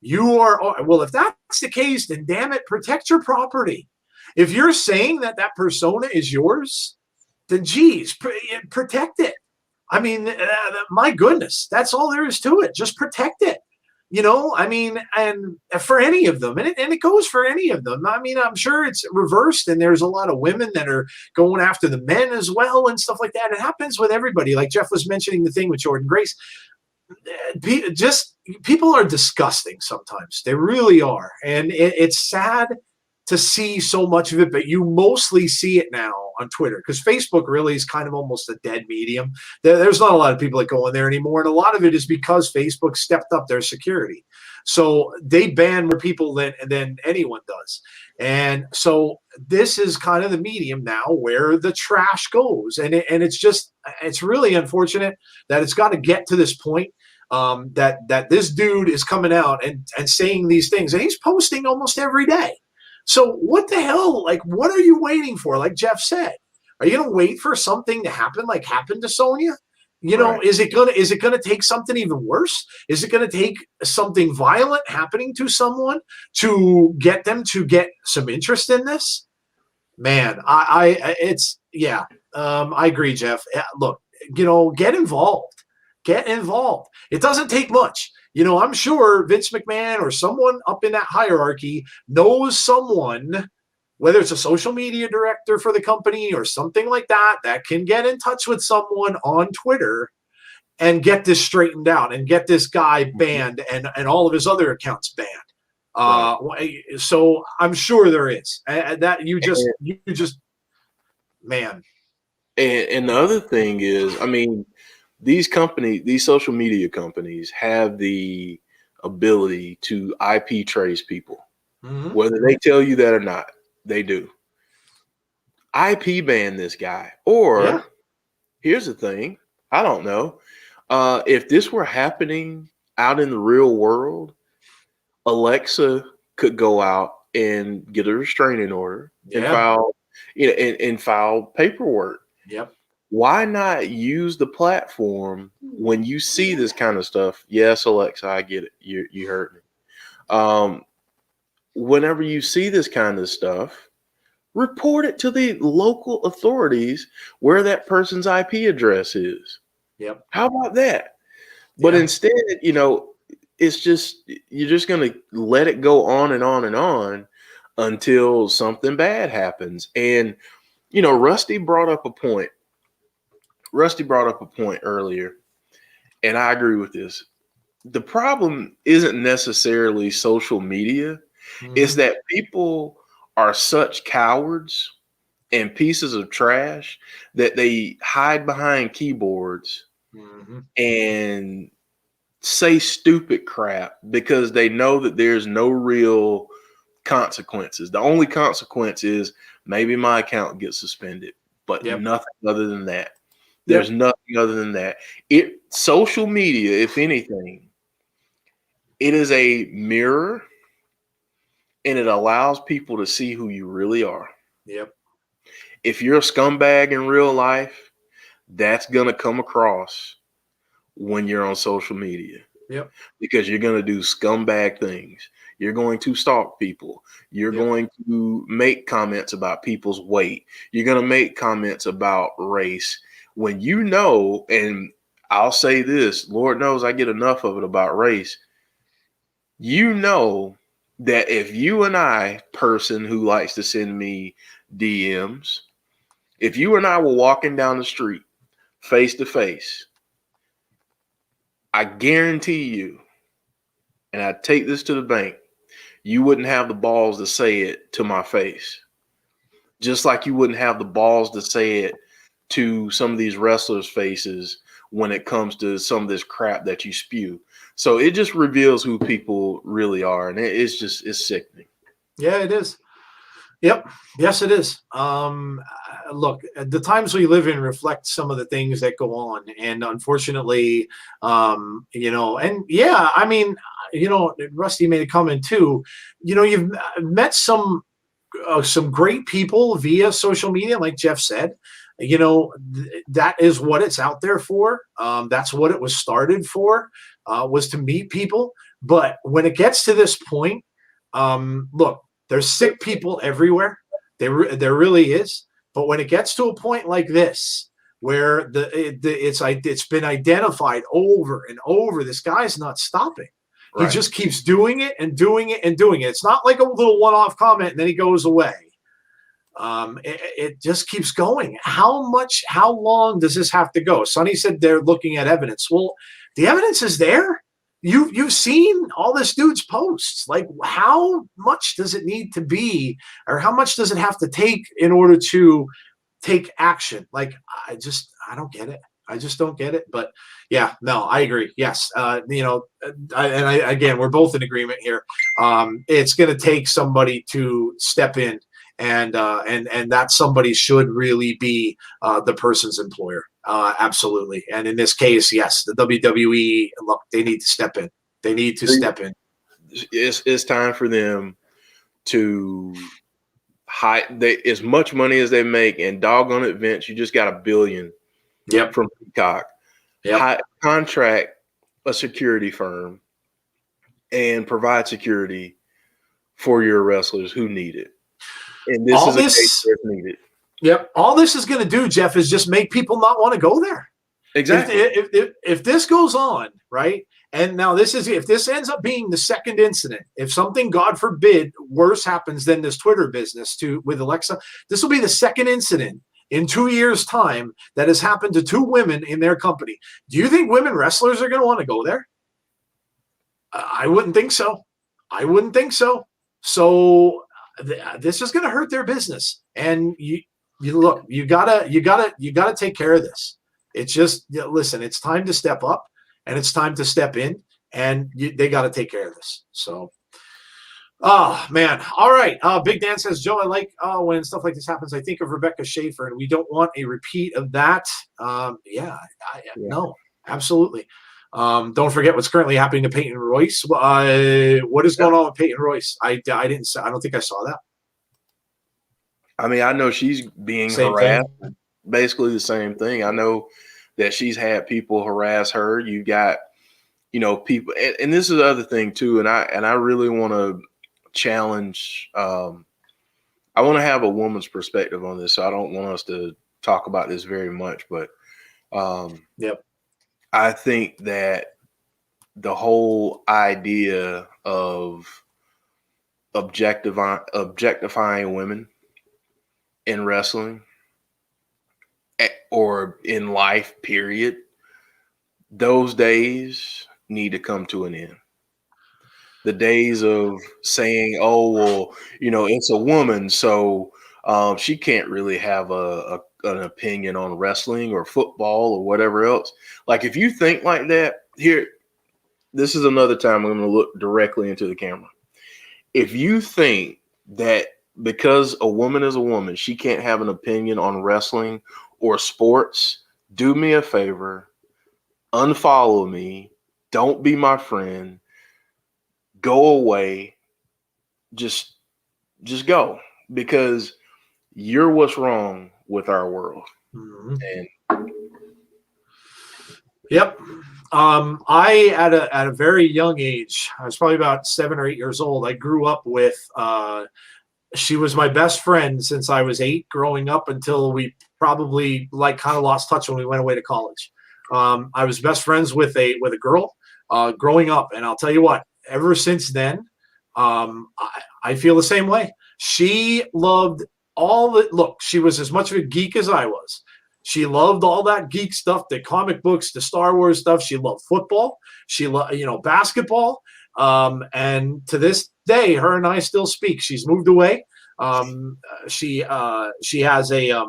Well, if that's the case, then damn it, protect your property. If you're saying that persona is yours, then geez, protect it. My goodness, that's all there is to it. Just protect it. And for any of them, and it goes for any of them. I'm sure it's reversed, and there's a lot of women that are going after the men as well and stuff like that. It happens with everybody. Like Jeff was mentioning the thing with Jordan Grace. People are disgusting sometimes. They really are. And it's sad to see so much of it, but you mostly see it now on Twitter, because Facebook really is kind of almost a dead medium. There's not a lot of people that go in there anymore, and a lot of it is because Facebook stepped up their security. So they ban more people than anyone does. And so this is kind of the medium now where the trash goes. And it's really unfortunate that it's got to get to this point, that this dude is coming out and saying these things, and he's posting almost every day. So what the hell? Like, what are you waiting for? Like Jeff said, are you going to wait for something to happen like happened to Sonya? Right. Is it gonna take something even worse? Is it gonna take something violent happening to someone to get them to get some interest in this? Man, I agree, Jeff. Look, get involved. Get involved. It doesn't take much. I'm sure Vince McMahon or someone up in that hierarchy knows someone, whether it's a social media director for the company or something like that, that can get in touch with someone on Twitter and get this straightened out and get this guy banned and all of his other accounts banned. So I'm sure there is. That you just, man. And the other thing is, I mean, these social media companies have the ability to IP trace people, whether they tell you that or not. They do. IP ban this guy. Or here's the thing. I don't know. If this were happening out in the real world, Alexa could go out and get a restraining order and file, and file paperwork. Yep. Why not use the platform when you see this kind of stuff? Yes, Alexa, I get it. You heard me. Whenever you see this kind of stuff, report it to the local authorities where that person's IP address is. Yep. How about that? But instead, it's just, you're just going to let it go on and on and on until something bad happens. And, Rusty brought up a point earlier, and I agree with this. The problem isn't necessarily social media. It's that people are such cowards and pieces of trash that they hide behind keyboards and say stupid crap because they know that there's no real consequences. The only consequence is maybe my account gets suspended, but nothing other than that. There's nothing other than that. Social media, if anything, it is a mirror, and it allows people to see who you really are. Yep. If you're a scumbag in real life, that's going to come across when you're on social media. Yep. Because you're going to do scumbag things. You're going to stalk people. You're going to make comments about people's weight. You're going to make comments about race. When and I'll say this, Lord knows I get enough of it about race. That if you and I, person who likes to send me DMs, if you and I were walking down the street face to face, I guarantee you, and I take this to the bank, you wouldn't have the balls to say it to my face. Just like you wouldn't have the balls to say it to some of these wrestlers' faces when it comes to some of this crap that you spew. So it just reveals who people really are. And it's sickening. Yeah, it is. Yep. Yes, it is. Look, the times we live in reflect some of the things that go on. And unfortunately, Rusty made a comment too. You've met some great people via social media, like Jeff said. That is what it's out there for. That's what it was started for, was to meet people. But when it gets to this point, look, there's sick people everywhere. There really is. But when it gets to a point like this, where it's been identified over and over, this guy's not stopping. Right. He just keeps doing it and doing it and doing it. It's not like a little one-off comment and then he goes away. It just keeps going. How long does this have to go? Sonny said they're looking at evidence. Well, the evidence is there. You've seen all this dude's posts. Like, how much does it need to be, or how much does it have to take in order to take action? Like, I don't get it. I just don't get it. But yeah, no, I agree. Yes. Again, we're both in agreement here. It's going to take somebody to step in, and that somebody should really be the person's employer. Absolutely. And in this case, yes, the WWE, look, they need to step in. They need to step in. It's time for them to hide as much money as they make, and doggone it, Vince, you just got $1 billion from Peacock. Contract a security firm and provide security for your wrestlers who need it. And this is a case where it's needed. Yep. All this is going to do, Jeff, is just make people not want to go there. Exactly. If this goes on, right? And now if this ends up being the second incident, if something, God forbid, worse happens than this Twitter business with Alexa, this will be the second incident in 2 years' time that has happened to two women in their company. Do you think women wrestlers are going to want to go there? I wouldn't think so. I wouldn't think so. So this is going to hurt their business. And you look, you gotta take care of this. It's just, listen, it's time to step up and it's time to step in, and they got to take care of this. So, oh man. All right. Big Dan says, Joe, I like when stuff like this happens. I think of Rebecca Schaefer, and we don't want a repeat of that. No, absolutely. Don't forget what's currently happening to Peyton Royce. What is going on with Peyton Royce? I don't think I saw that. I mean, I know she's being harassed. Basically the same thing. I know that she's had people harass her. You got, people, and this is the other thing too. And I really want to challenge. I want to have a woman's perspective on this. So I don't want us to talk about this very much, but I think that the whole idea of objectifying women in wrestling or in life, period, those days need to come to an end. The days of saying, oh, well, it's a woman, so she can't really have an opinion on wrestling or football or whatever else. Like, if you think like that, this is another time I'm going to look directly into the camera. If you think that because a woman is a woman, she can't have an opinion on wrestling or sports, do me a favor, unfollow me, don't be my friend, go away, just go, because you're what's wrong with our world. Mm-hmm. Yep. I at a very young age, I was probably about 7 or 8 years old. I grew up with she was my best friend since I was 8, growing up until we probably kind of lost touch when we went away to college. I was best friends with a girl growing up, and I'll tell you what, ever since then, I feel the same way. She loved she was as much of a geek as I was. She loved all that geek stuff, the comic books, the Star Wars stuff. She loved football. She loved, basketball. And to this day, her and I still speak. She's moved away. She has a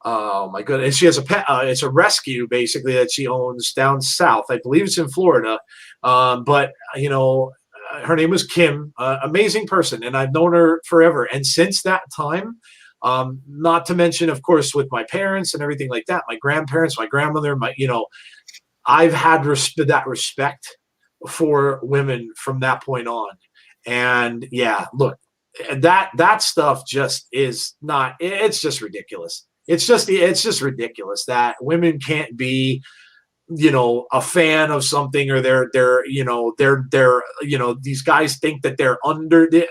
oh my goodness, she has a pet. It's a rescue basically that she owns down south. I believe it's in Florida. But her name was Kim. Amazing person, and I've known her forever. And since that time. Not to mention, of course, with my parents and everything like that, my grandparents, my grandmother, I've had that respect for women from that point on. And yeah, look, that stuff just is not, it's just ridiculous. It's just ridiculous that women can't be, a fan of something, or these guys think that they're under the,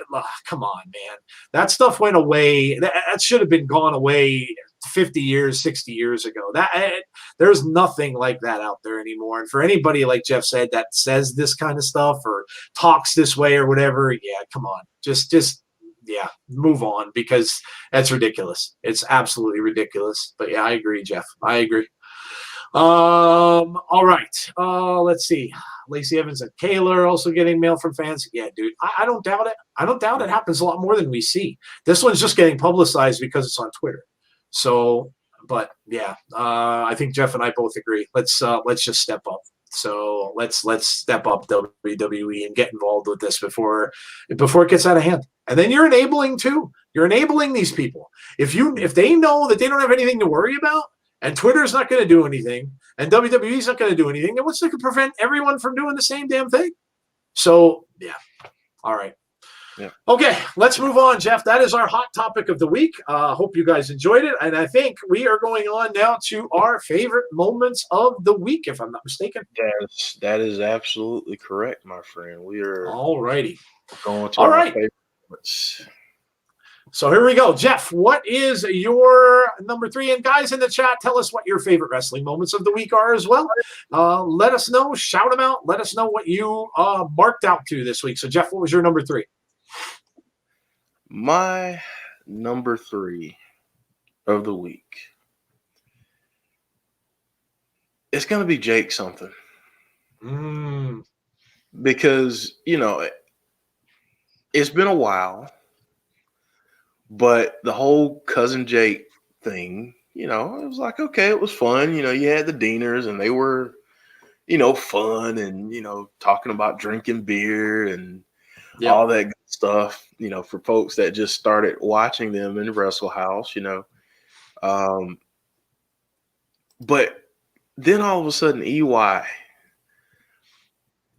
come on, man. That stuff went away. That should have been gone away 50 years, 60 years ago. There's nothing like that out there anymore. And for anybody, like Jeff said, that says this kind of stuff or talks this way or whatever, yeah, come on. Just move on, because that's ridiculous. It's absolutely ridiculous. But yeah, I agree, Jeff. I agree. All right. Let's see. Lacey Evans and Kaylor also getting mail from fans. Yeah, dude, I don't doubt it. I don't doubt it happens a lot more than we see. This one's just getting publicized because it's on Twitter. So, but yeah, I think Jeff and I both agree. Let's just step up. So let's step up, WWE, and get involved with this before it gets out of hand. And then you're enabling too. You're enabling these people. If they know that they don't have anything to worry about, and Twitter's not going to do anything, and WWE's not going to do anything, then what's going to prevent everyone from doing the same damn thing? So, yeah. All right. Yeah. Okay, let's move on, Jeff. That is our hot topic of the week. Hope you guys enjoyed it. And I think we are going on now to our favorite moments of the week, if I'm not mistaken. That is absolutely correct, my friend. We are all righty. Going to all our right. favorite moments. So here we go. Jeff, what is your number 3? And guys in the chat, tell us what your favorite wrestling moments of the week are as well. Let us know. Shout them out. Let us know what you marked out to this week. So, Jeff, what was your number 3? My number 3 of the week. It's going to be Jake something. Because, it's been a while. But the whole Cousin Jake thing, it was like, okay, it was fun. You had the Deaners and they were, fun and, talking about drinking beer and all that good stuff, for folks that just started watching them in Wrestle House, But then all of a sudden, EY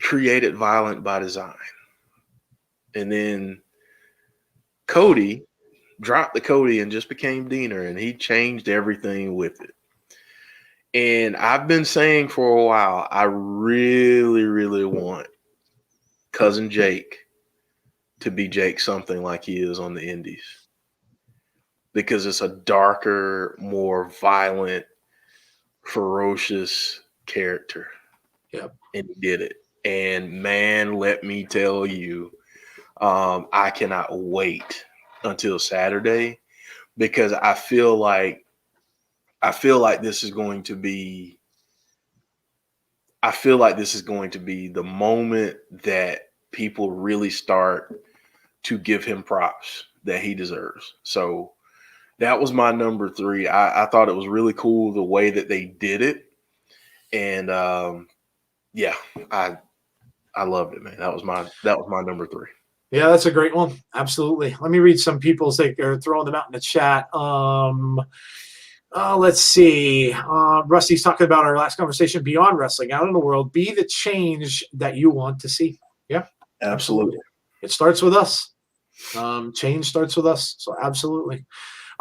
created Violent by Design. And then Cody dropped the Cody and just became Diener, and he changed everything with it. And I've been saying for a while, I really, really want Cousin Jake to be Jake something like he is on the Indies. Because it's a darker, more violent, ferocious character. Yep. And he did it. And man, let me tell you, I cannot wait until Saturday, because I feel like this is going to be the moment that people really start to give him props that he deserves. So that was my number 3. I thought it was really cool the way that they did it. And I loved it, man. That was my number 3. Yeah, that's a great one. Absolutely. Let me read some people's. They are throwing them out in the chat. Let's see. Rusty's talking about our last conversation, beyond wrestling, out in the world. Be the change that you want to see. Yeah, absolutely. It starts with us. Change starts with us. So absolutely.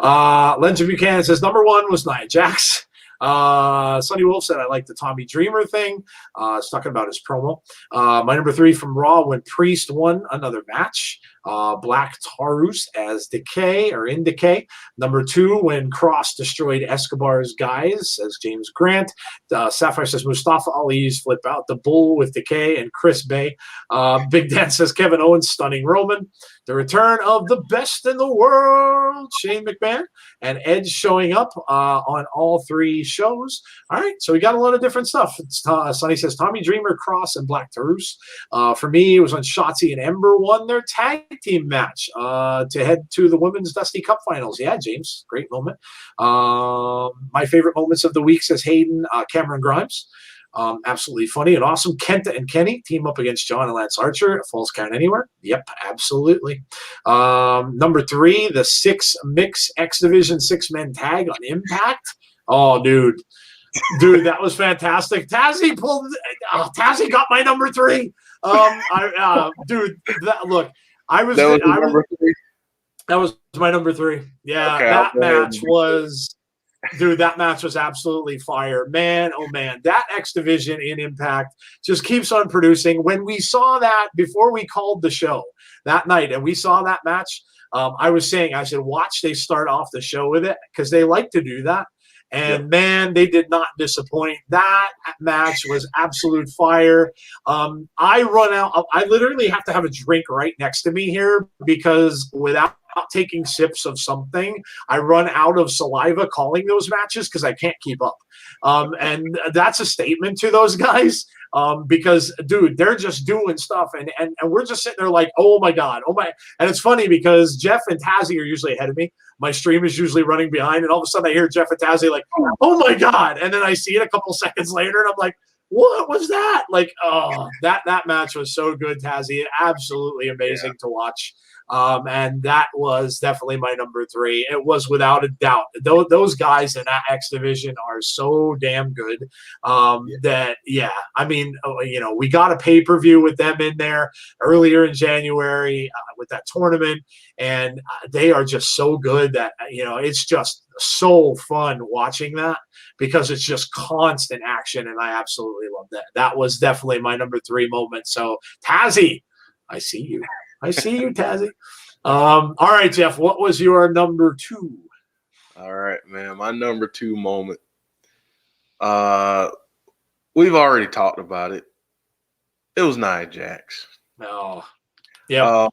Legend Buchanan says number 1 was Nia Jax. Sonny Wolf said, I like the Tommy Dreamer thing. It's talking about his promo. My number 3 from Raw, when Priest won another match. Black Taurus as Decay, or in Decay. Number 2, when Cross destroyed Escobar's guys, says James Grant. Sapphire says Mustafa Ali's flip out the bull with Decay, and Chris Bay. Big Dan says Kevin Owens stunning Roman. The return of the best in the world, Shane McMahon, and Edge showing up on all 3 shows. All right, so we got a lot of different stuff. Sonny says Tommy Dreamer, Cross, and Black Taurus. For me, it was when Shotzi and Ember won their tag team match to head to the Women's Dusty Cup Finals. Yeah, James, great moment. My favorite moments of the week, says Hayden, Cameron Grimes. Absolutely funny and awesome. Kenta and Kenny team up against John and Lance Archer. Falls count anywhere. Yep, absolutely. Number 3, the 6 mix X Division 6-man tag on Impact. Oh, dude, that was fantastic. Tazzy got my number 3. That was my number 3. Yeah, okay, that match was. Dude, that match was absolutely fire. Man, oh man, that X Division in Impact just keeps on producing. When we saw that, before we called the show that night, and we saw that match, I said, watch they start off the show with it, because they like to do that. And man, they did not disappoint. That match was absolute fire. I run out. I literally have to have a drink right next to me here, because without taking sips of something, I run out of saliva calling those matches, because I can't keep up. And that's a statement to those guys, because, dude, they're just doing stuff, and we're just sitting there like, oh my God, oh my. And it's funny because Jeff and Tazzy are usually ahead of me. My stream is usually running behind, and all of a sudden I hear Jeff and Tazzy like, oh my God. And then I see it a couple seconds later, and I'm like, what was that? Like, oh, that match was so good, Tazzy. Absolutely amazing to watch. And that was definitely my number 3. It was without a doubt. Those guys in that X Division are so damn good that, I mean, we got a pay-per-view with them in there earlier in January with that tournament, and they are just so good that, it's just so fun watching that, because it's just constant action, and I absolutely love that. That was definitely my number 3 moment. So, Tazzy, I see you. Tazzy. All right, Jeff, what was your number 2? All right, man. My number 2 moment. We've already talked about it. It was Nia Jax. Oh, yeah.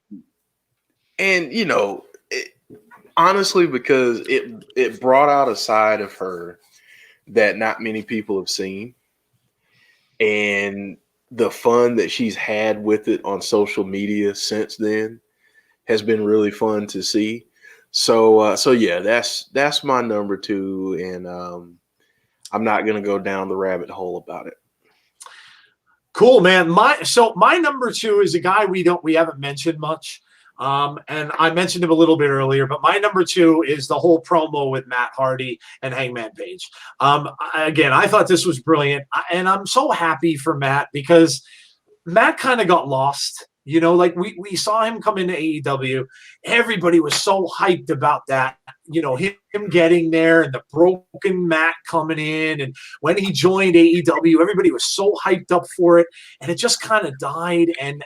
And honestly, because it brought out a side of her that not many people have seen, and the fun that she's had with it on social media since then has been really fun to see. So yeah, that's my number 2, and I'm not gonna go down the rabbit hole about it. Cool, man. My number 2 is a guy we haven't mentioned much. And I mentioned him a little bit earlier, but my number 2 is the whole promo with Matt Hardy and Hangman Page. Again, I thought this was brilliant, and I'm so happy for Matt because Matt kind of got lost. Like we saw him come into AEW. Everybody was so hyped about that. Him getting there and the broken Matt coming in. And when he joined AEW, everybody was so hyped up for it. And it just kind of died. And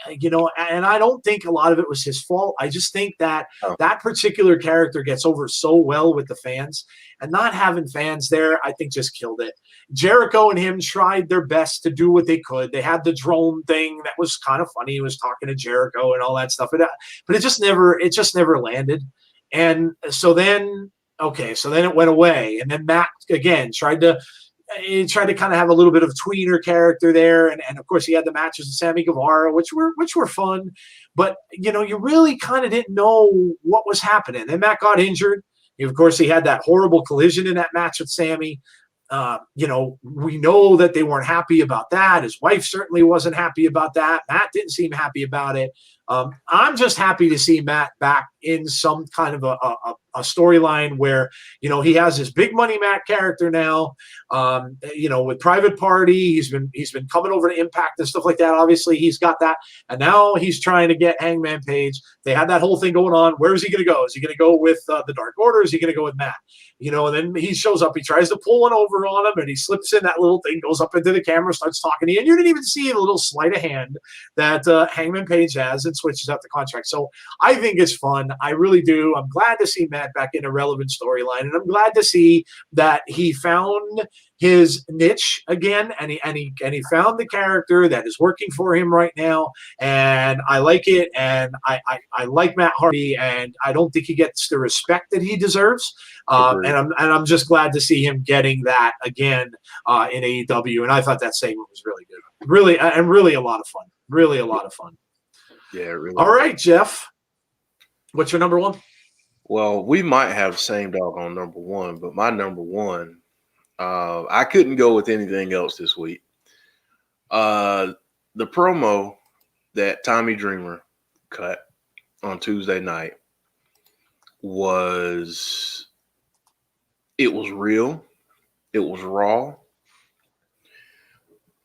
and I don't think a lot of it was his fault. I just think that that particular character gets over so well with the fans, and not having fans there, I think just killed it. Jericho and him tried their best to do what they could. They had the drone thing that was kind of funny. He was talking to Jericho and all that stuff, but it just never landed. And so then it went away, and then Matt again tried to kind of have a little bit of tweener character there, and of course he had the matches with Sammy Guevara, which were fun, but you really kind of didn't know what was happening. Then Matt got injured. Of course, he had that horrible collision in that match with Sammy. We know that they weren't happy about that. His wife certainly wasn't happy about that. Matt didn't seem happy about it. I'm just happy to see Matt back in some kind of a storyline where, he has this big money Matt character now, with Private Party. He's been coming over to Impact and stuff like that. Obviously he's got that. And now he's trying to get Hangman Page. They had that whole thing going on. Where is he going to go? Is he going to go with the Dark Order? Is he going to go with Matt? And then he shows up, he tries to pull one over on him, and he slips in that little thing, goes up into the camera, starts talking to you, and you didn't even see the little sleight of hand that Hangman Page has, and switches out the contract. So I think it's fun. I really do. I'm glad to see Matt back in a relevant storyline, and I'm glad to see that he found his niche again, and he found the character that is working for him right now, and I like it, and I like Matt Hardy, and I don't think he gets the respect that he deserves. And I'm just glad to see him getting that again in AEW, and I thought that segment was really good, really a lot of fun, really a lot of fun. Yeah, really. All right, Jeff, what's your number 1? Well, we might have the same dog on number 1, but my number 1, I couldn't go with anything else this week. The promo that Tommy Dreamer cut on Tuesday night was real. It was raw.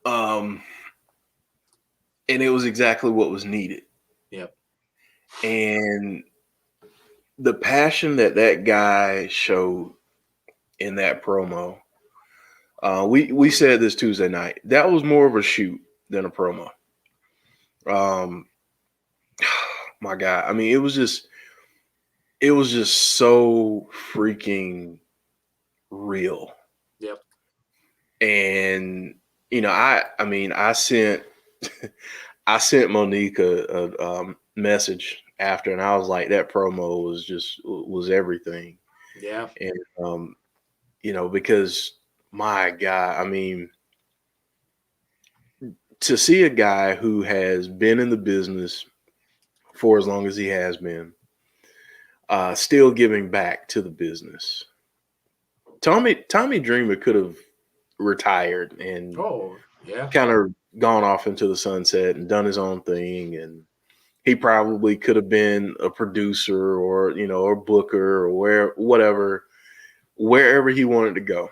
And it was exactly what was needed. Yep. And the passion that guy showed in that promo, we said this Tuesday night, that was more of a shoot than a promo. My God. I mean, it was just so freaking real. Yep. And I sent Monique a message after, and I was like, that promo was everything. Yeah. And because my God, I mean, to see a guy who has been in the business for as long as he has been, still giving back to the business. Tommy Dreamer could have retired and kind of gone off into the sunset and done his own thing, and he probably could have been a producer or or booker or wherever he wanted to go.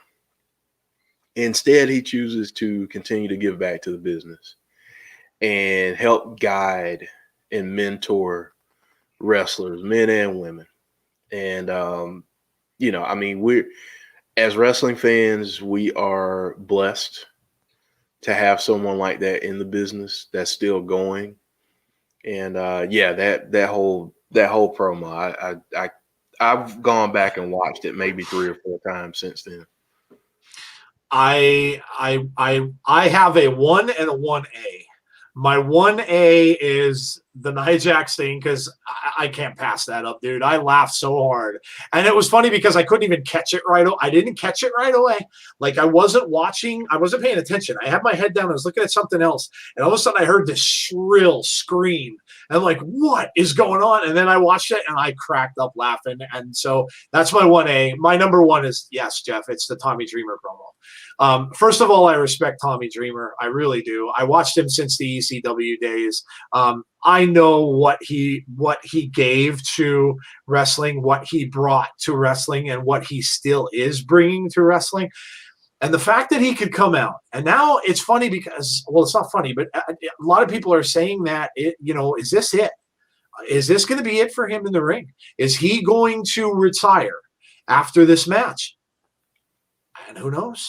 Instead, he chooses to continue to give back to the business and help guide and mentor wrestlers, men and women. And I mean, we're, as wrestling fans, we are blessed to have someone like that in the business that's still going. And that whole That whole promo, I've gone back and watched it maybe 3 or 4 times since then. I have a 1 and a 1A. My 1A is the Nia Jax thing because I can't pass that up, dude. I laughed so hard. And it was funny because I couldn't even catch it right away. I didn't catch it right away. Like I wasn't watching. I wasn't paying attention. I had my head down. I was looking at something else. And all of a sudden I heard this shrill scream. And I'm like, what is going on? And then I watched it and I cracked up laughing. And so that's my 1A. My number 1 is, yes, Jeff, it's the Tommy Dreamer promo. First of all, I respect Tommy Dreamer. I really do. I watched him since the ECW days. I know what he gave to wrestling, what he brought to wrestling, and what he still is bringing to wrestling. And the fact that he could come out, and now it's funny because, well, it's not funny, but a lot of people are saying that, is this it? Is this going to be it for him in the ring? Is he going to retire after this match? And who knows?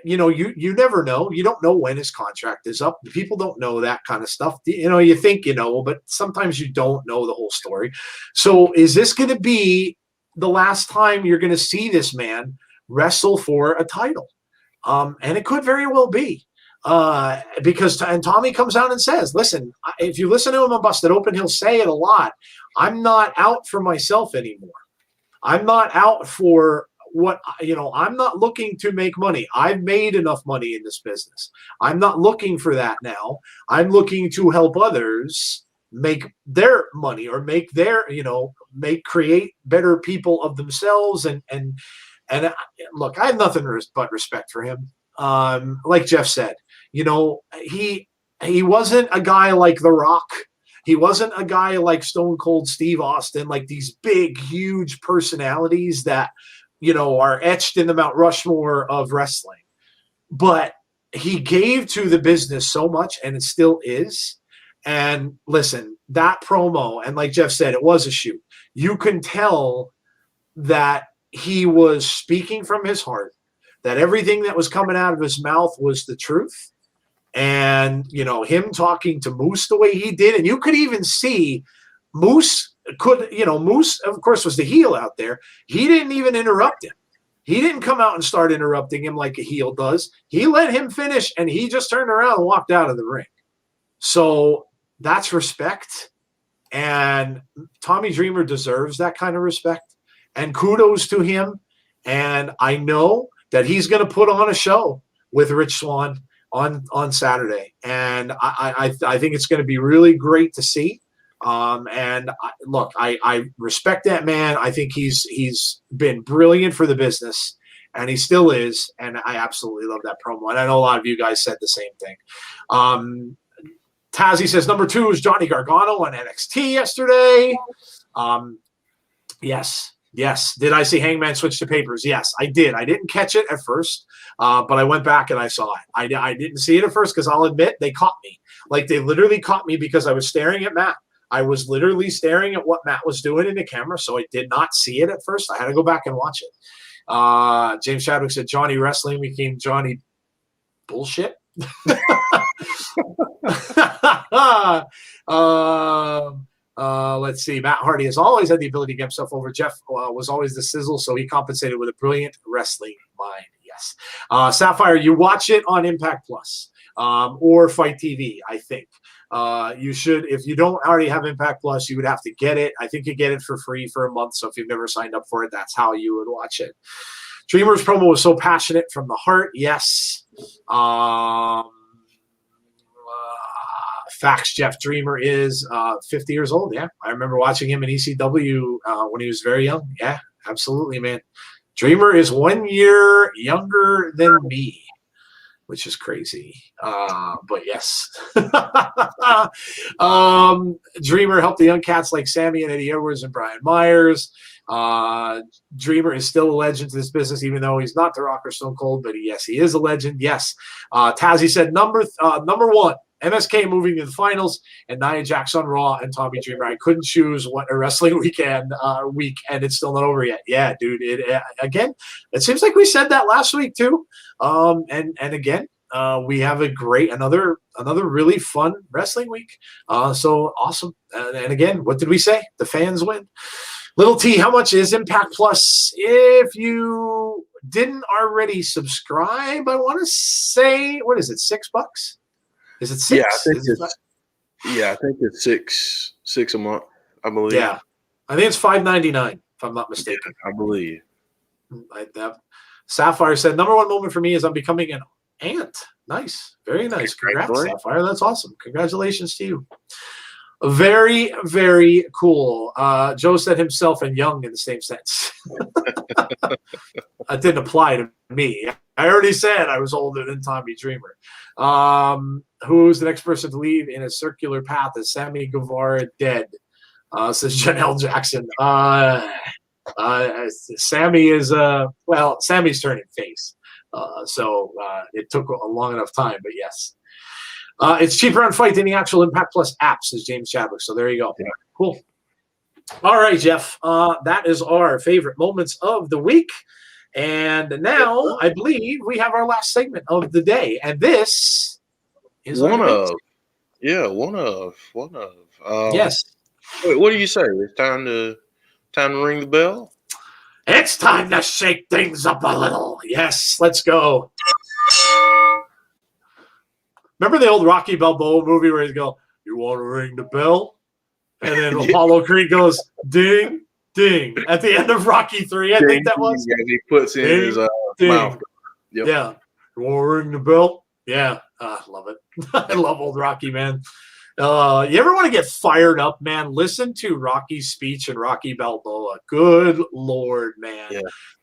You never know. You don't know when his contract is up. People don't know that kind of stuff. You think you know, but sometimes you don't know the whole story. So is this going to be the last time you're going to see this man wrestle for a title? And it could very well be. Because Tommy comes out and says, listen, if you listen to him on Busted Open, he'll say it a lot. I'm not out for myself anymore. I'm not out for I'm not looking to make money. I've made enough money in this business. I'm not looking for that now. I'm looking to help others make their money or create better people of themselves. And look, I have nothing but respect for him. Like Jeff said, he wasn't a guy like The Rock. He wasn't a guy like Stone Cold Steve Austin, like these big, huge personalities that, are etched in the Mount Rushmore of wrestling. But he gave to the business so much, and it still is. And listen, that promo, and like Jeff said, it was a shoot. You can tell that he was speaking from his heart, that everything that was coming out of his mouth was the truth. And, him talking to Moose the way he did, and you could even see Moose, of course, was the heel out there. He didn't even interrupt him. He didn't come out and start interrupting him like a heel does. He let him finish, and he just turned around and walked out of the ring. So that's respect. And Tommy Dreamer deserves that kind of respect. And kudos to him. And I know that he's going to put on a show with Rich Swann on Saturday. And I think it's going to be really great to see. I respect that man. I think he's been brilliant for the business, and he still is. And I absolutely love that promo. And I know a lot of you guys said the same thing. Tazzy says number 2 is Johnny Gargano on NXT yesterday. Yes. Did I see Hangman switch to papers? Yes, I did. I didn't catch it at first, but I went back and I saw it. I didn't see it at first because I'll admit they caught me. Like they literally caught me because I was staring at Matt. I was literally staring at what Matt was doing in the camera, so I did not see it at first. I had to go back and watch it. James Chadwick said Johnny Wrestling became Johnny Bullshit. Let's see. Matt Hardy has always had the ability to get himself over. Jeff was always the sizzle, so he compensated with a brilliant wrestling mind. Yes. Sapphire, you watch it on Impact Plus or Fight TV, I think. You should, if you don't already have Impact Plus, you would have to get it. I think you get it for free for a month. So if you've never signed up for it, that's how you would watch it. Dreamer's promo was so passionate from the heart. Yes. Facts, Jeff. Dreamer is 50 years old. Yeah. I remember watching him in ECW when he was very young. Yeah, absolutely, man. Dreamer is 1 year younger than me, which is crazy. But yes. Dreamer helped the young cats like Sammy and Eddie Edwards and Brian Myers. Dreamer is still a legend to this business, even though he's not The Rock or Stone Cold, but yes, he is a legend. Yes. Tazzy said number 1, MSK moving to the finals, and Nia Jax on Raw and Tommy Dreamer. I couldn't choose what a wrestling week, and it's still not over yet. Yeah, dude. Again, it seems like we said that last week too. And again, we have another really fun wrestling week. So awesome. And again, what did we say? The fans win. Little T, how much is Impact Plus? If you didn't already subscribe, I want to say, what is it, $6? Is it $6? I think it's six a month, I believe. Yeah, I think it's $5.99 if I'm not mistaken. Yeah, I believe. Sapphire said, number one moment for me is I'm becoming an aunt. Nice, very nice. Congrats, Sapphire. That's awesome. Congratulations to you. Very, very cool. Joe said himself and young in the same sense. That didn't apply to me. I already said I was older than Tommy Dreamer. Who's the next person to leave in a circular path? Is Sammy Guevara dead? Says Janelle Jackson. Sammy is Sammy's turning face. So it took a long enough time, but yes. It's cheaper on Fight than the actual Impact Plus app, says James Chadwick. So there you go. Yeah. Cool. All right, Jeff. That is our favorite moments of the week. And now I believe we have our last segment of the day. And this is one of. Yes. Wait, what do you say? It's time to ring the bell? It's time to shake things up a little. Yes, let's go. Remember the old Rocky Balboa movie where he'd go, "You want to ring the bell?" And then Apollo Creed goes, "Ding, ding." At the end of Rocky 3, I think that was. Yeah, he puts in his mouth. Yep. Yeah. You want to ring the bell? Yeah. I love it. I love old Rocky, man. You ever want to get fired up, man? Listen to Rocky's speech in Rocky Balboa. Good Lord, man. Yeah.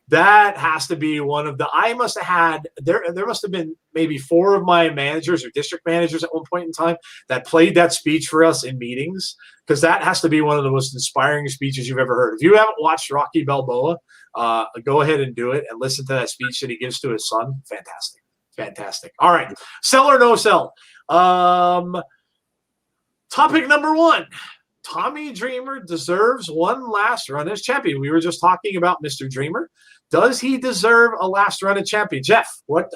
That has to be one of the. I must have had there must have been maybe 4 of my managers or district managers at one point in time that played that speech for us in meetings, because that has to be one of the most inspiring speeches you've ever heard. If you haven't watched Rocky Balboa, go ahead and do it and listen to that speech that he gives to his son. Fantastic. All right, sell or no sell. Topic number 1. Tommy Dreamer deserves one last run as champion. We were just talking about Mr. Dreamer. Does he deserve a last run at champion? Jeff, what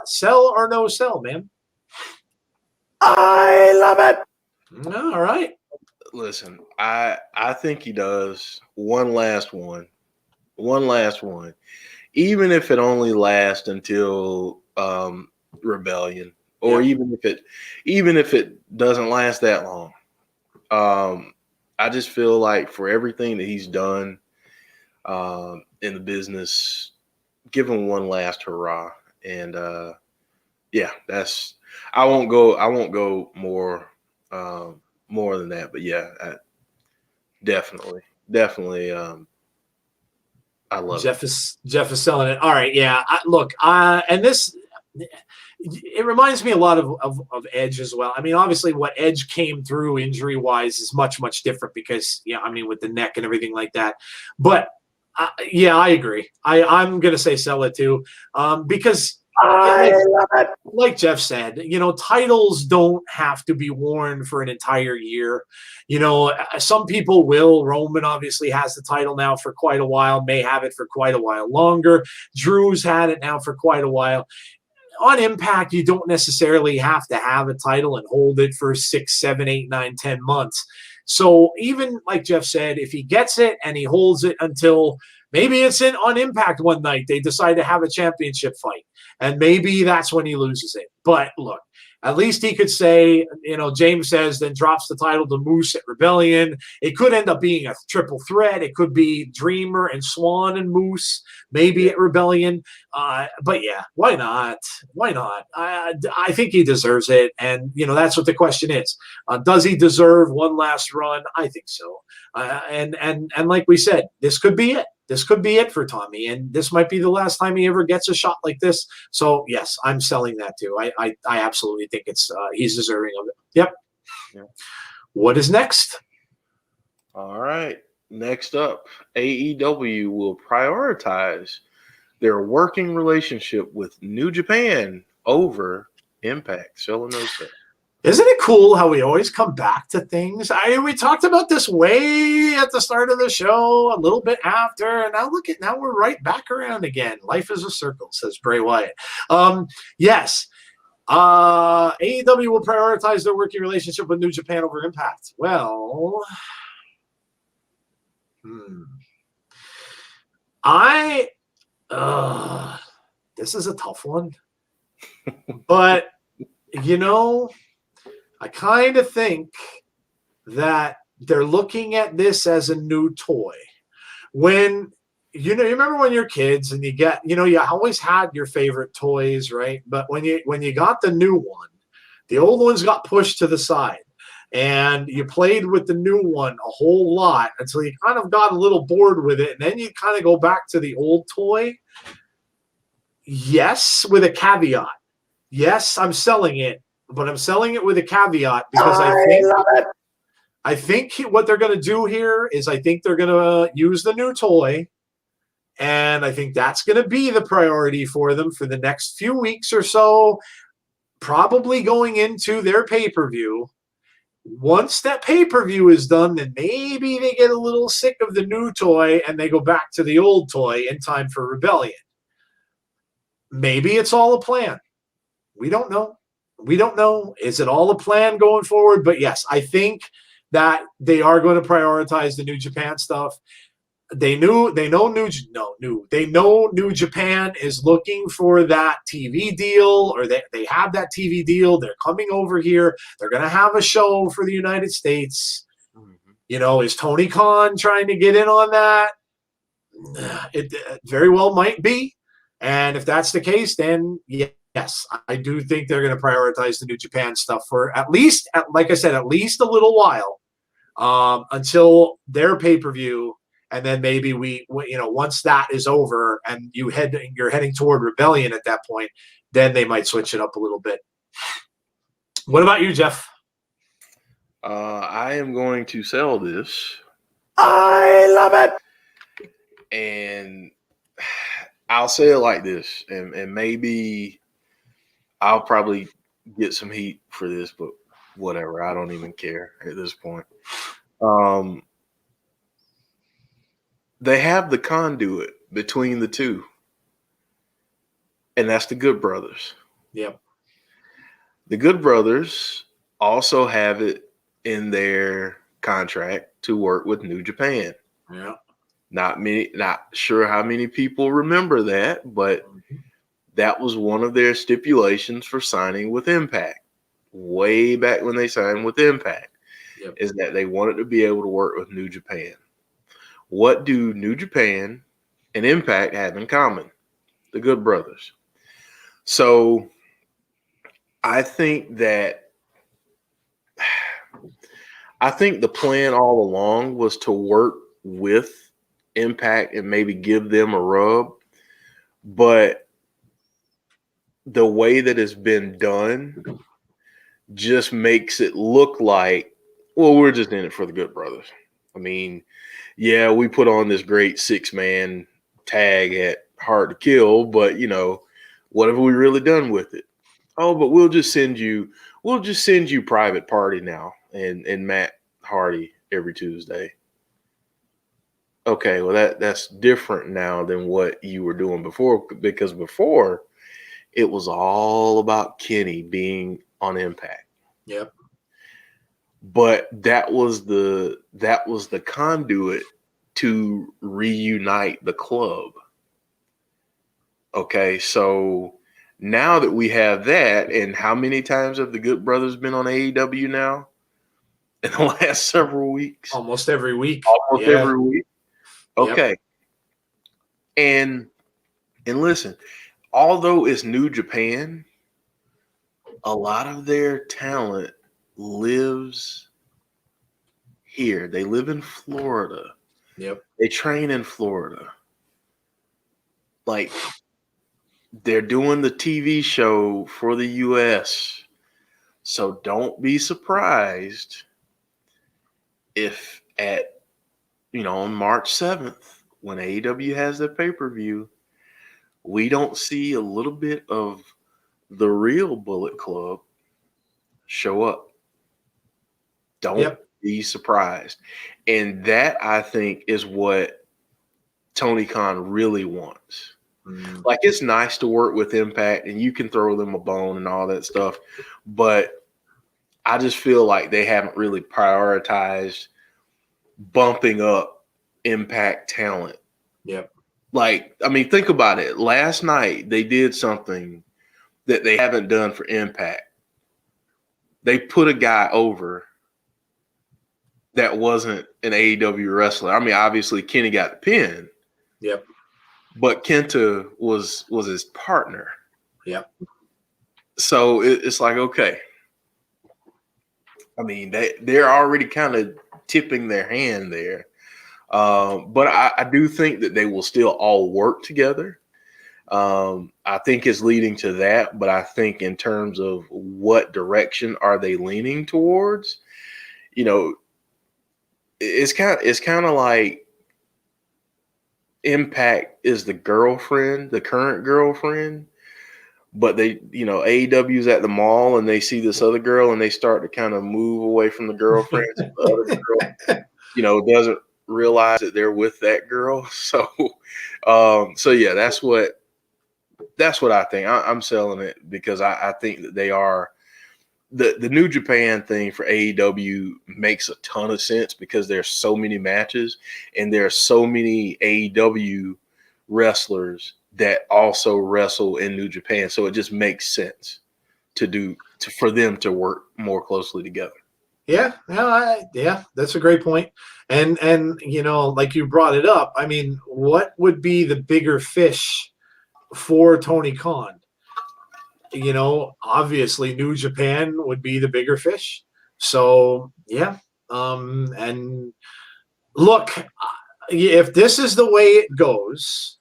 sell or no sell, man? I love it. All right. Listen, I think he does one last one. Even if it only lasts until Rebellion, or even if it doesn't last that long. I just feel like for everything that he's done in the business, give him one last hurrah. And that's I won't go more than that. But yeah, definitely. I love Jeff it. Jeff is selling it. All right, yeah. And this. It reminds me a lot of Edge as well. I mean, obviously what Edge came through injury-wise is much, much different because, with the neck and everything like that. But, I agree. I'm going to say sell it too because, like Jeff said, titles don't have to be worn for an entire year. Some people will. Roman obviously has the title now for quite a while, may have it for quite a while longer. Drew's had it now for quite a while. On Impact, you don't necessarily have to have a title and hold it for 6, 7, 8, 9, 10 months. So even like Jeff said, if he gets it and he holds it until maybe it's on Impact one night, they decide to have a championship fight, and maybe that's when he loses it. But look, at least he could say, James says, then drops the title to Moose at Rebellion. It could end up being a triple threat. It could be Dreamer and Swan and Moose, maybe at Rebellion. But yeah, why not? I think he deserves it. And, that's what the question is. Does he deserve one last run? I think so. And like we said, this could be it. This could be it for Tommy, and this might be the last time he ever gets a shot like this. So yes, I'm selling that too. I absolutely think he's deserving of it. Yep. Yeah. What is next? All right. Next up, AEW will prioritize their working relationship with New Japan over Impact. Sell or no sell? Isn't it cool how we always come back to things? We talked about this way at the start of the show, a little bit after, and now we're right back around again. Life is a circle, says Bray Wyatt. Yes, AEW will prioritize their working relationship with New Japan over Impact. Well, this is a tough one. But, I kind of think that they're looking at this as a new toy. When you remember when you're kids and you get, you always had your favorite toys, right? But when you got the new one, the old ones got pushed to the side, and you played with the new one a whole lot until you kind of got a little bored with it, and then you kind of go back to the old toy. Yes, with a caveat. Yes, I'm selling it, but I'm selling it with a caveat because I think what they're going to do here is I think they're going to use the new toy, and I think that's going to be the priority for them for the next few weeks or so, probably going into their pay-per-view. Once that pay-per-view is done, then maybe they get a little sick of the new toy and they go back to the old toy in time for Rebellion. Maybe it's all a plan. We don't know. Is it all a plan going forward? But yes, I think that they are going to prioritize the New Japan stuff. They know New Japan is looking for that TV deal, or they have that TV deal. They're coming over here. They're going to have a show for the United States. Is Tony Khan trying to get in on that? It very well might be. And if that's the case, then yes, I do think they're going to prioritize the New Japan stuff for at least, like I said, at least a little while, until their pay-per-view. And then maybe once that is over and you're heading toward Rebellion at that point, then they might switch it up a little bit. What about you, Jeff? I am going to sell this. I love it. And I'll say it like this, and maybe I'll probably get some heat for this, but whatever. I don't even care at this point. They have the conduit between the two, and that's the Good Brothers. Yep. The Good Brothers also have it in their contract to work with New Japan. Yeah. Not sure how many people remember that, but that was one of their stipulations for signing with Impact. Way back when they signed with Impact, is that they wanted to be able to work with New Japan. What do New Japan and Impact have in common? The Good Brothers. So I think the plan all along was to work with Impact and maybe give them a rub. But the way that it's been done just makes it look like, well, we're just in it for the Good Brothers. I mean, yeah, we put on this great 6-man tag at Hard to Kill, but what have we really done with it? Oh, but we'll just send you Private Party now and Matt Hardy every Tuesday. Okay, well that's different now than what you were doing before, because before it was all about Kenny being on Impact. Yep. But that was the conduit to reunite the club. Okay, so now that we have that, and how many times have the Good Brothers been on AEW now in the last several weeks? Almost every week. Every week. Okay. Yep. And listen, although it's New Japan, a lot of their talent lives here. They live in Florida. Yep. They train in Florida. Like, they're doing the TV show for the US. So don't be surprised if on March 7th, when AEW has their pay-per-view, we don't see a little bit of the real Bullet Club show up. Don't be surprised. And that, I think, is what Tony Khan really wants. Like, it's nice to work with Impact and you can throw them a bone and all that stuff, but I just feel like they haven't really prioritized bumping up Impact talent. Yep. Like, I mean, think about it. Last night they did something that they haven't done for Impact. They put a guy over that wasn't an AEW wrestler. I mean, obviously Kenny got the pin. Yep. But Kenta was his partner. Yep. So it's like, okay. I mean, they're already kind of tipping their hand there. But I do think that they will still all work together. I think it's leading to that, but I think in terms of what direction are they leaning towards, you know, it's kind of like Impact is the girlfriend, the current girlfriend, but they, you know, AEW's at the mall and they see this other girl and they start to kind of move away from the girlfriend. So the other girl, you know, doesn't realize that they're with that girl. So, so yeah, that's what I think. I'm selling it because I think that they are the New Japan thing for AEW makes a ton of sense because there's so many matches and there are so many AEW wrestlers that also wrestle in New Japan. So it just makes sense for them to work more closely together. Yeah, that's a great point. And you know, like you brought it up, I mean, what would be the bigger fish for Tony Khan? You know, obviously New Japan would be the bigger fish. So yeah. And look, if this is the way it goes,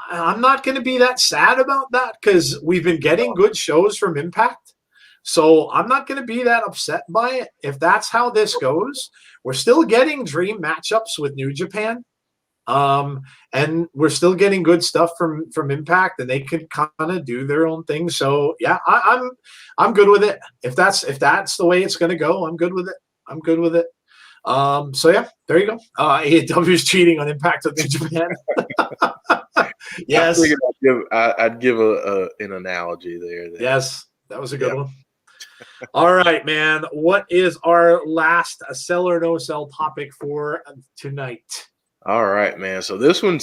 I'm not going to be that sad about that because we've been getting good shows from Impact. So I'm not going to be that upset by it. If that's how this goes, we're still getting dream matchups with New Japan. And we're still getting good stuff from Impact, and they can kind of do their own thing. So yeah, I'm good with it. If that's the way it's going to go, I'm good with it. So yeah, there you go. AEW is cheating on Impact with New Japan. Yes, I'd give an analogy there. Yes, that was a good one. All right, man. What is our last sell or no sell topic for tonight? All right, man. So this one,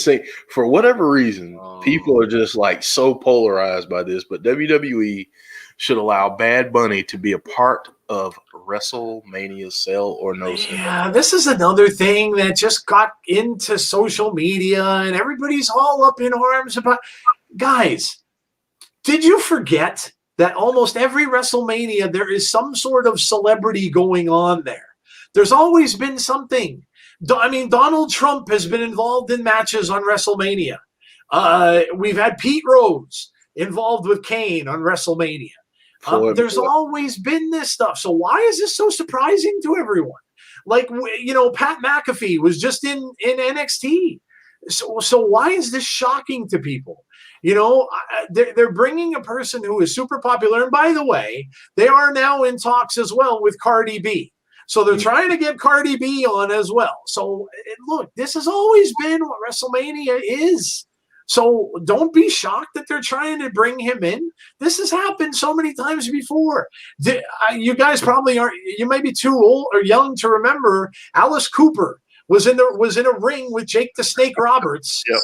for whatever reason, people are just like so polarized by this, but WWE should allow Bad Bunny to be a part of WrestleMania sell or no sell. Yeah, this is another thing that just got into social media and everybody's all up in arms about. Guys, did you forget that almost every WrestleMania there is some sort of celebrity going on there? There's always been something. I mean, Donald Trump has been involved in matches on WrestleMania. We've had Pete Rose involved with Kane on WrestleMania. There's always been this stuff. So why is this so surprising to everyone? Like, you know, Pat McAfee was just in NXT. So why is this shocking to people? You know, they're bringing a person who is super popular. And by the way, they are now in talks as well with Cardi B. So they're trying to get Cardi B on as well. So look, this has always been what WrestleMania is. So don't be shocked that they're trying to bring him in. This has happened so many times before. You guys probably aren't. You may be too old or young to remember. Alice Cooper was in a ring with Jake the Snake Roberts. Yep.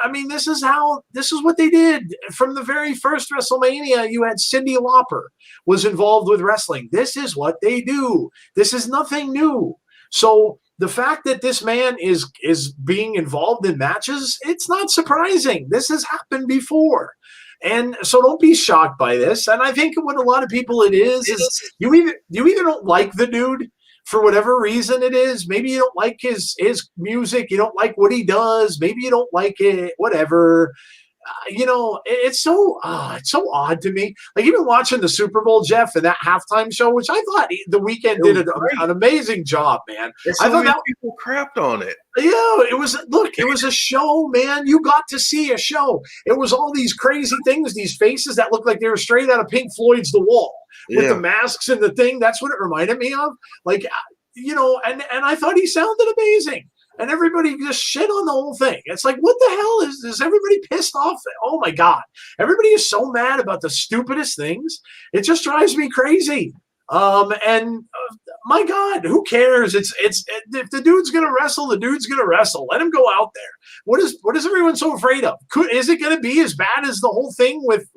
I mean, this is what they did from the very first WrestleMania. You had Cyndi Lauper was involved with wrestling. This is what they do. This is nothing new. So the fact that this man is being involved in matches, it's not surprising. This has happened before. And so don't be shocked by this. And I think what a lot of people it is you either don't like the dude for whatever reason it is. Maybe you don't like his music. You don't like what he does. Maybe you don't like it, whatever. You know, it's so odd to me. Like even watching the Super Bowl, Jeff, and that halftime show, which I thought The Weeknd did an amazing job, man. I thought that people crapped on it. Yeah, it was a show, man. You got to see a show. It was all these crazy things, these faces that looked like they were straight out of Pink Floyd's The Wall with the masks and the thing. That's what it reminded me of. Like, you know, and I thought he sounded amazing. and everybody just shit on the whole thing. It's like, what the hell is everybody pissed off? Oh my God. Everybody is so mad about the stupidest things. It just drives me crazy. My God, who cares? It's if the dude's gonna wrestle, the dude's gonna wrestle. Let him go out there. What is everyone so afraid of? Is it gonna be as bad as the whole thing with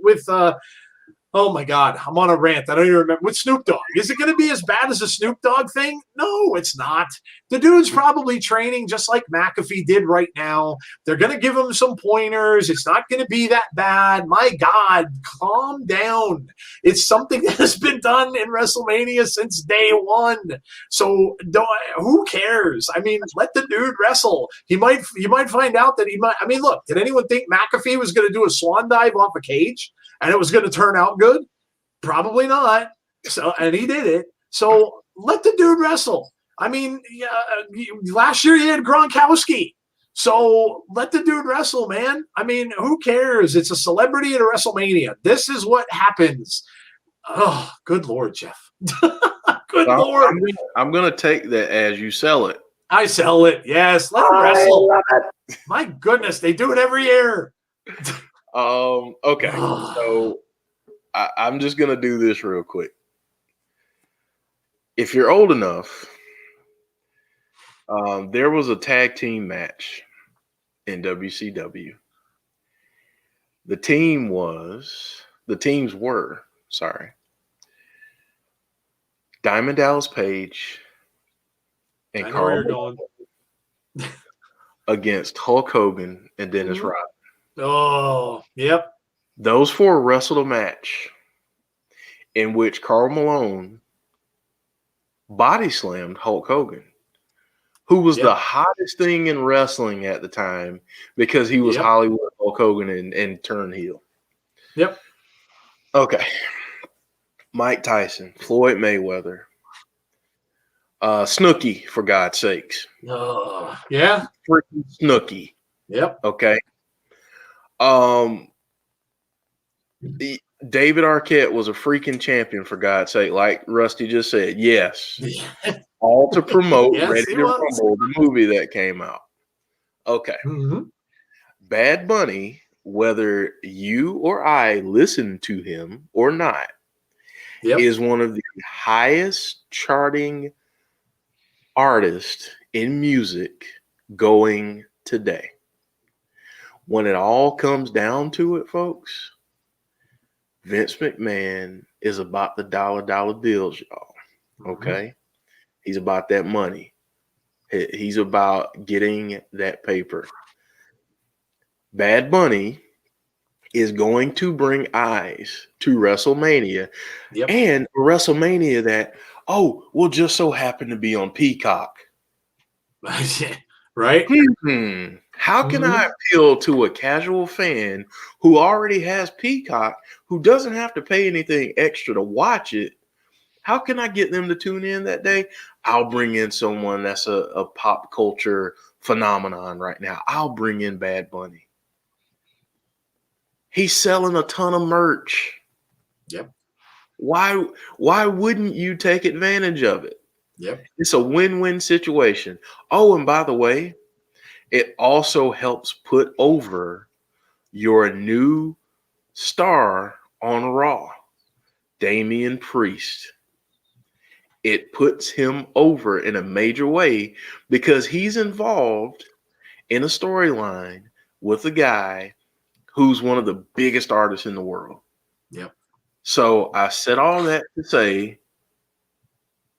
oh my God, I'm on a rant. I don't even remember. With Snoop Dogg. Is it going to be as bad as the Snoop Dogg thing? No, it's not. The dude's probably training just like McAfee did right now. They're going to give him some pointers. It's not going to be that bad. My God, calm down. It's something that has been done in WrestleMania since day one. So who cares? I mean, let the dude wrestle. You might find out that he might. I mean, look, did anyone think McAfee was going to do a swan dive off a cage? And it was going to turn out good? Probably not. So, and he did it. So let the dude wrestle. I mean, last year he had Gronkowski. So let the dude wrestle, man. I mean, who cares? It's a celebrity at a WrestleMania. This is what happens. Oh, good Lord, Jeff. Good Lord. I'm going to take that as you sell it. I sell it. Yes. Let him wrestle. My goodness. They do it every year. Okay, so I'm just gonna do this real quick. If you're old enough, there was a tag team match in WCW. The teams were Diamond Dallas Page and Carl against Hulk Hogan and Dennis Rodman. Oh, yep. Those four wrestled a match in which Karl Malone body slammed Hulk Hogan, who was the hottest thing in wrestling at the time because he was Hollywood Hulk Hogan and turned heel. Yep. Okay. Mike Tyson, Floyd Mayweather, Snooki, for God's sakes. Yeah. Freaking Snooki. Yep. Okay. David Arquette was a freaking champion, for God's sake, like Rusty just said. Yes. All to promote Ready to Rumble, the movie that came out. Okay. Mm-hmm. Bad Bunny, whether you or I listen to him or not, is one of the highest charting artists in music going today. When it all comes down to it, folks, Vince McMahon is about the dollar bills, y'all. Okay? He's about that money. He's about getting that paper. Bad Bunny is going to bring eyes to WrestleMania, and a WrestleMania that, will just so happen to be on Peacock. Right? How can I appeal to a casual fan who already has Peacock, who doesn't have to pay anything extra to watch it? How can I get them to tune in that day? I'll bring in someone that's a pop culture phenomenon right now. I'll bring in Bad Bunny. He's selling a ton of merch. Yep. Why wouldn't you take advantage of it? Yep. It's a win-win situation. Oh, and by the way, it also helps put over your new star on Raw, Damian Priest. It puts him over in a major way because he's involved in a storyline with a guy who's one of the biggest artists in the world. Yep. So I said all that to say,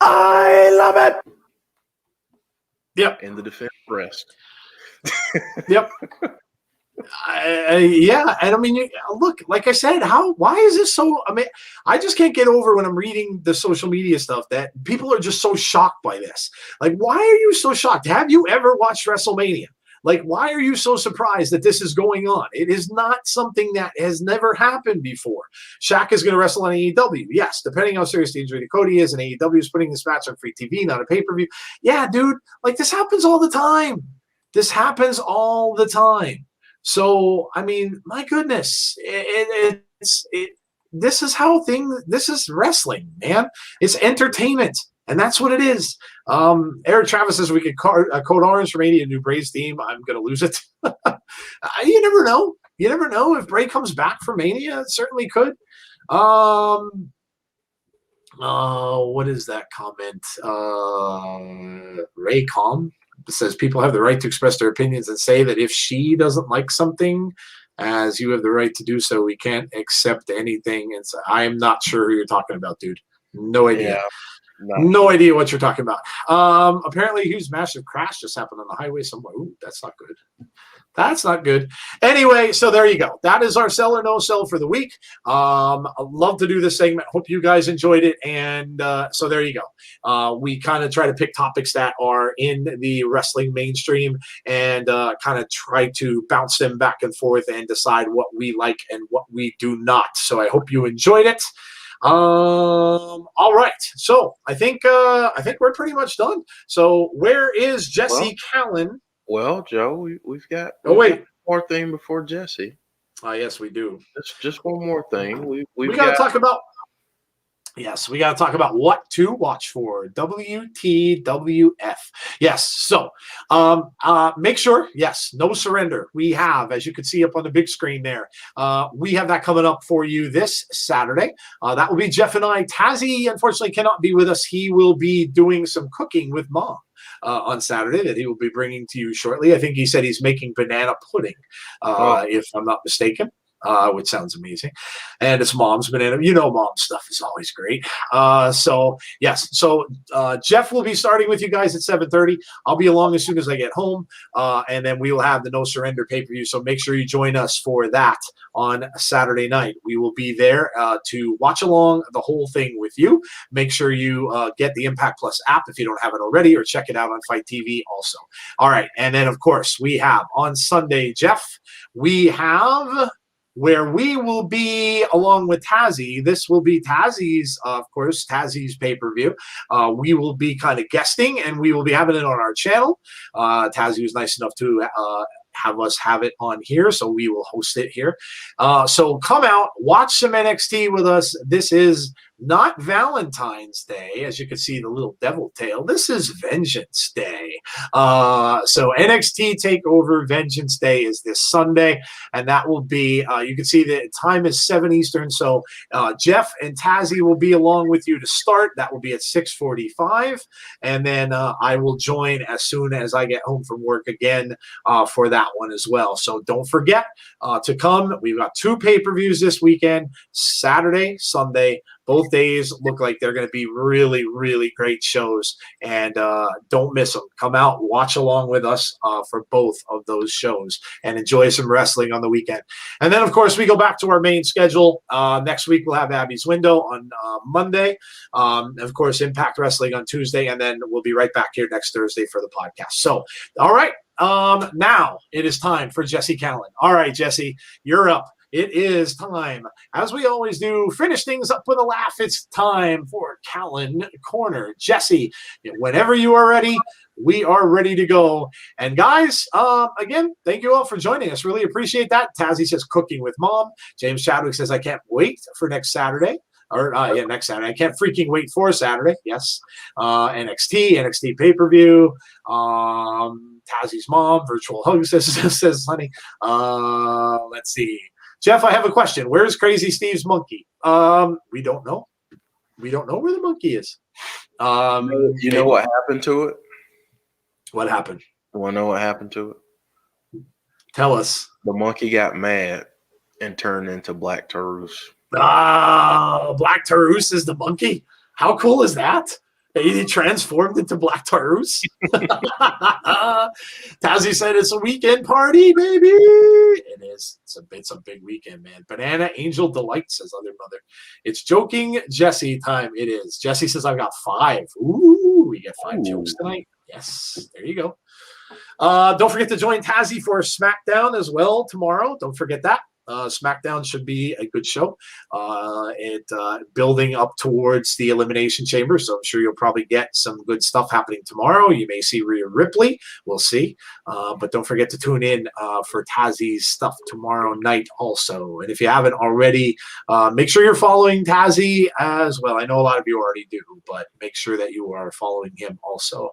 I love it. Yep. And the defense rest. Yep. Yeah. And I mean, look, like I said, why is this so? I mean, I just can't get over when I'm reading the social media stuff that people are just so shocked by this. Like, why are you so shocked? Have you ever watched WrestleMania? Like, why are you so surprised that this is going on? It is not something that has never happened before. Shaq is going to wrestle on AEW. Yes, depending how serious the injury to Cody is, and AEW is putting this match on free TV, not a pay-per-view. Yeah, dude, like this happens all the time. This happens all the time. So, I mean, my goodness, this is wrestling, man. It's entertainment. And that's what it is. Eric Travis says we could code orange for Mania New Bray's theme. I'm going to lose it. You never know. You never know if Bray comes back for Mania. It certainly could. What is that comment? Ray Calm says people have the right to express their opinions and say that if she doesn't like something, as you have the right to do so, we can't accept anything. And so I'm not sure who you're talking about, dude. No idea. Yeah, no idea what you're talking about. Apparently, a huge massive crash just happened on the highway somewhere. Ooh, that's not good. That's not good. Anyway, so there you go. That is our sell or no sell for the week. I'd love to do this segment. Hope you guys enjoyed it. And so there you go. We kind of try to pick topics that are in the wrestling mainstream and kind of try to bounce them back and forth and decide what we like and what we do not. So I hope you enjoyed it. All right. So I think we're pretty much done. So where is Jesse Calynn? Well, Joe, we've got one more thing before Jesse. Yes, we do. Just one more thing. We got to talk about. Yes, we got to talk about what to watch for. WTWF. Yes. So make sure, yes, no surrender. We have, as you can see up on the big screen there, we have that coming up for you this Saturday. That will be Jeff and I. Tazzy, unfortunately, cannot be with us. He will be doing some cooking with Mom. On Saturday that he will be bringing to you shortly. I think he said he's making banana pudding, if I'm not mistaken, which sounds amazing. And it's Mom's banana. Mom's stuff is always great. So, yes. So, Jeff will be starting with you guys at 7:30. I'll be along as soon as I get home, and then we will have the No Surrender pay-per-view. So make sure you join us for that on Saturday night. We will be there to watch along the whole thing with you. Make sure you get the Impact Plus app if you don't have it already, or check it out on Fight TV also. All right. And then, of course, we have on Sunday, Jeff, we have where we will be along with Tazzy. This will be Tazzy's, of course, Tazzy's pay-per-view. We will be kind of guesting, and we will be having it on our channel. Tazzy was nice enough to have us have it on here, so we will host it here. So come out, watch some NXT with us. This is not Valentine's Day, as you can see the little devil tail. This is Vengeance Day. So NXT TakeOver Vengeance Day is this Sunday, and that will be, you can see the time is 7 Eastern, so Jeff and Tazzy will be along with you to start. That will be at 6:45, and then I will join as soon as I get home from work again for that one as well. So don't forget to come. We've got 2 pay-per-views this weekend, Saturday, Sunday. Both days look like they're going to be really, really great shows, and don't miss them. Come out, watch along with us for both of those shows, and enjoy some wrestling on the weekend. And then, of course, we go back to our main schedule. Next week, we'll have Abby's Window on Monday. Of course, Impact Wrestling on Tuesday, and then we'll be right back here next Thursday for the podcast. So, all right, now it is time for Jesse Calynn. All right, Jesse, you're up. It is time, as we always do, finish things up with a laugh. It's time for Calynn Corner. Jesse, whenever you are ready, we are ready to go. And guys, again, thank you all for joining us. Really appreciate that. Tazzy says cooking with Mom. James Chadwick says I can't wait for next Saturday. Next Saturday. I can't freaking wait for Saturday. Yes. NXT pay-per-view. Tazzy's mom, virtual hug says honey. Let's see. Jeff, I have a question. Where's Crazy Steve's monkey? We don't know. We don't know where the monkey is. You know what happened to it? What happened? You want to know what happened to it? Tell us. The monkey got mad and turned into Black Taurus. Black Taurus is the monkey? How cool is that? He transformed into Black Taurus. Tazzy said it's a weekend party, baby. It is. It's a big weekend, man. Banana Angel Delight, says Other Mother. It's joking Jesse time. It is. Jesse says I've got 5. Ooh, we get 5 jokes tonight. Yes, there you go. Don't forget to join Tazzy for SmackDown as well tomorrow. Don't forget that. SmackDown should be a good show. Building up towards the Elimination Chamber, so I'm sure you'll probably get some good stuff happening tomorrow. You may see Rhea Ripley. We'll see. But don't forget to tune in for Tazzy's stuff tomorrow night also. And if you haven't already, make sure you're following Tazzy as well. I know a lot of you already do, but make sure that you are following him also.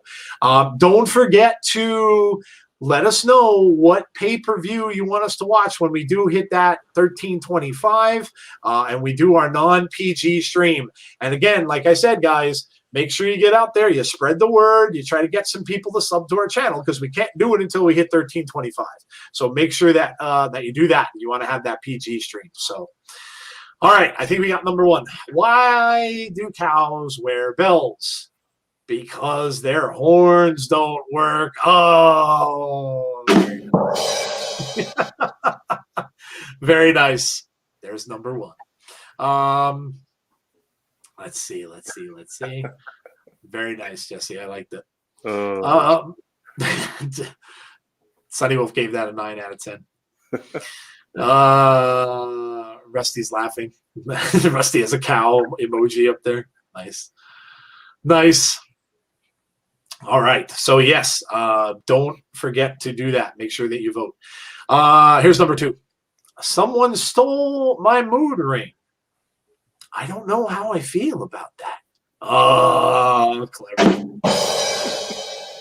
Don't forget to let us know what pay-per-view you want us to watch when we do hit that 1325 and we do our non-PG stream. And again, like I said, guys, make sure you get out there, you spread the word, you try to get some people to sub to our channel because we can't do it until we hit 1325. So make sure that that you do that. You want to have that PG stream. So, all right, I think we got number one. Why do cows wear bells? Because their horns don't work. Oh, very nice. Very nice. There's number one. Let's see. Very nice, Jesse. I liked it. Sunny Wolf gave that a 9 out of 10. Rusty's laughing. Rusty has a cow emoji up there. Nice. All right. So, yes, don't forget to do that. Make sure that you vote. Here's number two. Someone stole my mood ring. I don't know how I feel about that. Oh, clever.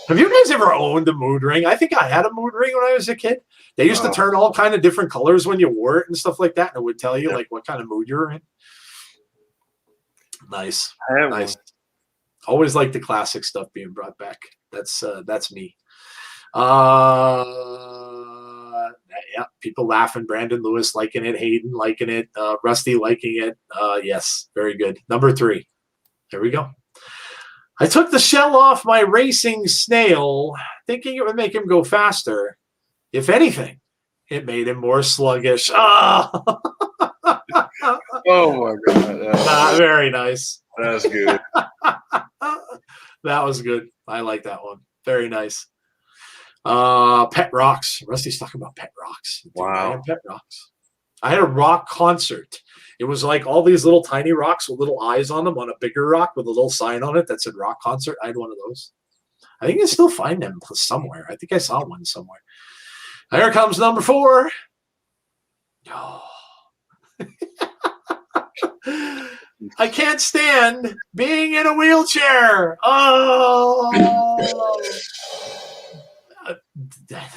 Have you guys ever owned a mood ring? I think I had a mood ring when I was a kid. They used to turn all kind of different colors when you wore it and stuff like that, and it would tell you like what kind of mood you're in. Nice. Nice. Always like the classic stuff being brought back. That's me. Yeah, people laughing. Brandon Lewis liking it. Hayden liking it. Rusty liking it. Yes, very good. Number three. There we go. I took the shell off my racing snail, thinking it would make him go faster. If anything, it made him more sluggish. Oh, Oh my God. Very nice. That's good. That was good. I like that one. Very nice. Pet rocks. Rusty's talking about pet rocks. Dude, Wow. I had pet rocks. I had a rock concert. It was like all these little tiny rocks with little eyes on them on a bigger rock with a little sign on it that said rock concert. I had one of those. I think I still find them somewhere. I think I saw one somewhere. Here comes number four. Oh. I can't stand being in a wheelchair. Oh, that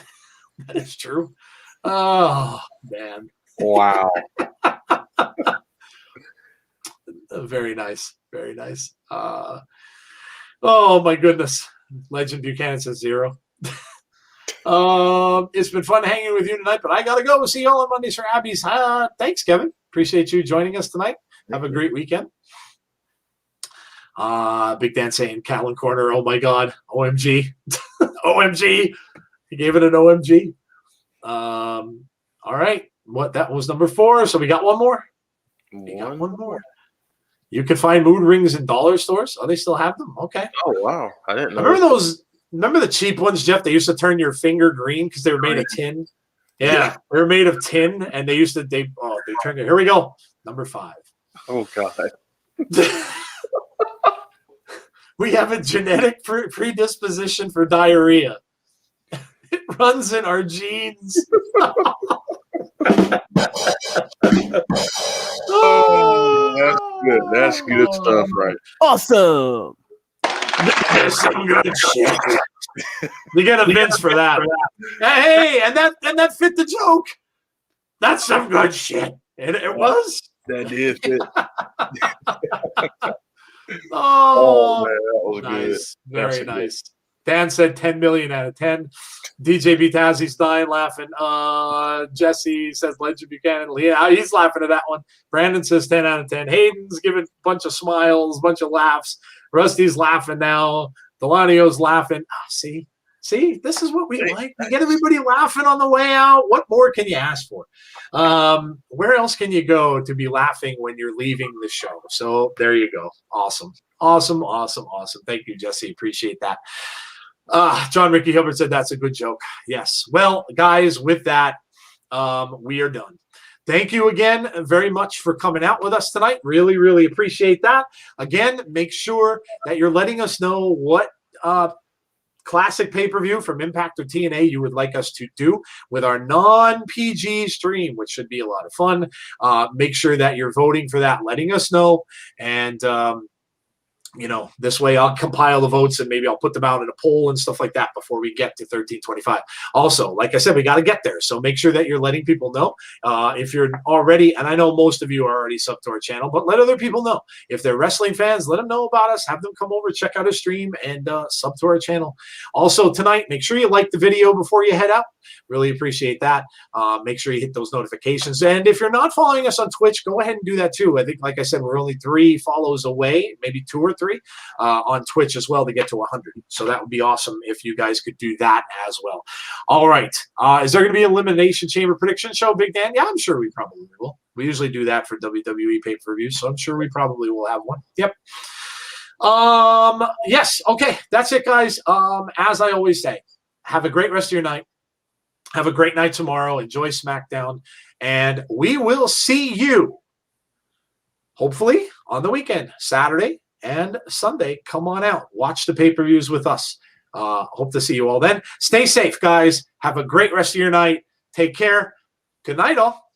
is true. Oh, man. Wow. Very nice. Very nice. Oh, my goodness. Legend Buchanan says 0. It's been fun hanging with you tonight, but I got to go. See y'all on Mondays for Abby's. Thanks, Kevin. Appreciate you joining us tonight. Have a great weekend. Big Dan saying Calynn Corner. Oh, my God. OMG. OMG. He gave it an OMG. All right. That was number 4. So we got one more. We got one more. You can find mood rings in dollar stores. Oh, they still have them? Okay. Oh, wow. I didn't know. Remember those? Remember the cheap ones, Jeff? They used to turn your finger green because they were made of tin. Yeah, they were made of tin, and they used to. They turned it. Here we go. Number 5. Oh, God. We have a genetic predisposition for diarrhea. It runs in our genes. Oh, that's good. That's good stuff, right? Awesome. There's some good shit. You get a Vince for that. Hey, and that fit the joke. That's some good shit. And it was. That did fit. Oh, man, that was nice. good. Very That's nice. Dan said 10 million out of 10. DJ Bitazzi's dying laughing. Jesse says Legend Buchanan. Yeah, he's laughing at that one. Brandon says 10 out of 10. Hayden's giving a bunch of smiles, bunch of laughs. Rusty's laughing now. Delanio's laughing. See, this is what we like. We get everybody laughing on the way out. What more can you ask for? Where else can you go to be laughing when you're leaving the show? So there you go. Awesome. Thank you, Jesse. Appreciate that. John Ricky Hilbert said that's a good joke. Yes. Well, guys, with that, we are done. Thank you again very much for coming out with us tonight. Really, really appreciate that. Again, make sure that you're letting us know what classic pay-per-view from Impact or TNA you would like us to do with our non-PG stream, which should be a lot of fun. Make sure that you're voting for that, letting us know. And this way I'll compile the votes and maybe I'll put them out in a poll and stuff like that before we get to 1325. Also, like I said, we got to get there. So make sure that you're letting people know if you're already, and I know most of you are already sub to our channel, but let other people know. If they're wrestling fans, let them know about us. Have them come over, check out our stream, and sub to our channel. Also tonight, make sure you like the video before you head out. Really appreciate that. Make sure you hit those notifications. And if you're not following us on Twitch, go ahead and do that too. I think, like I said, we're only 3 follows away, maybe 2 or 3 on Twitch as well to get to 100. So that would be awesome if you guys could do that as well. All right. Is there going to be an Elimination Chamber prediction show, Big Dan? Yeah, I'm sure we probably will. We usually do that for WWE pay-per-views, so I'm sure we probably will have one. Yep. Yes. Okay. That's it, guys. As I always say, have a great rest of your night. Have a great night tomorrow. Enjoy SmackDown. And we will see you, hopefully, on the weekend, Saturday and Sunday. Come on out. Watch the pay-per-views with us. Hope to see you all then. Stay safe, guys. Have a great rest of your night. Take care. Good night, all.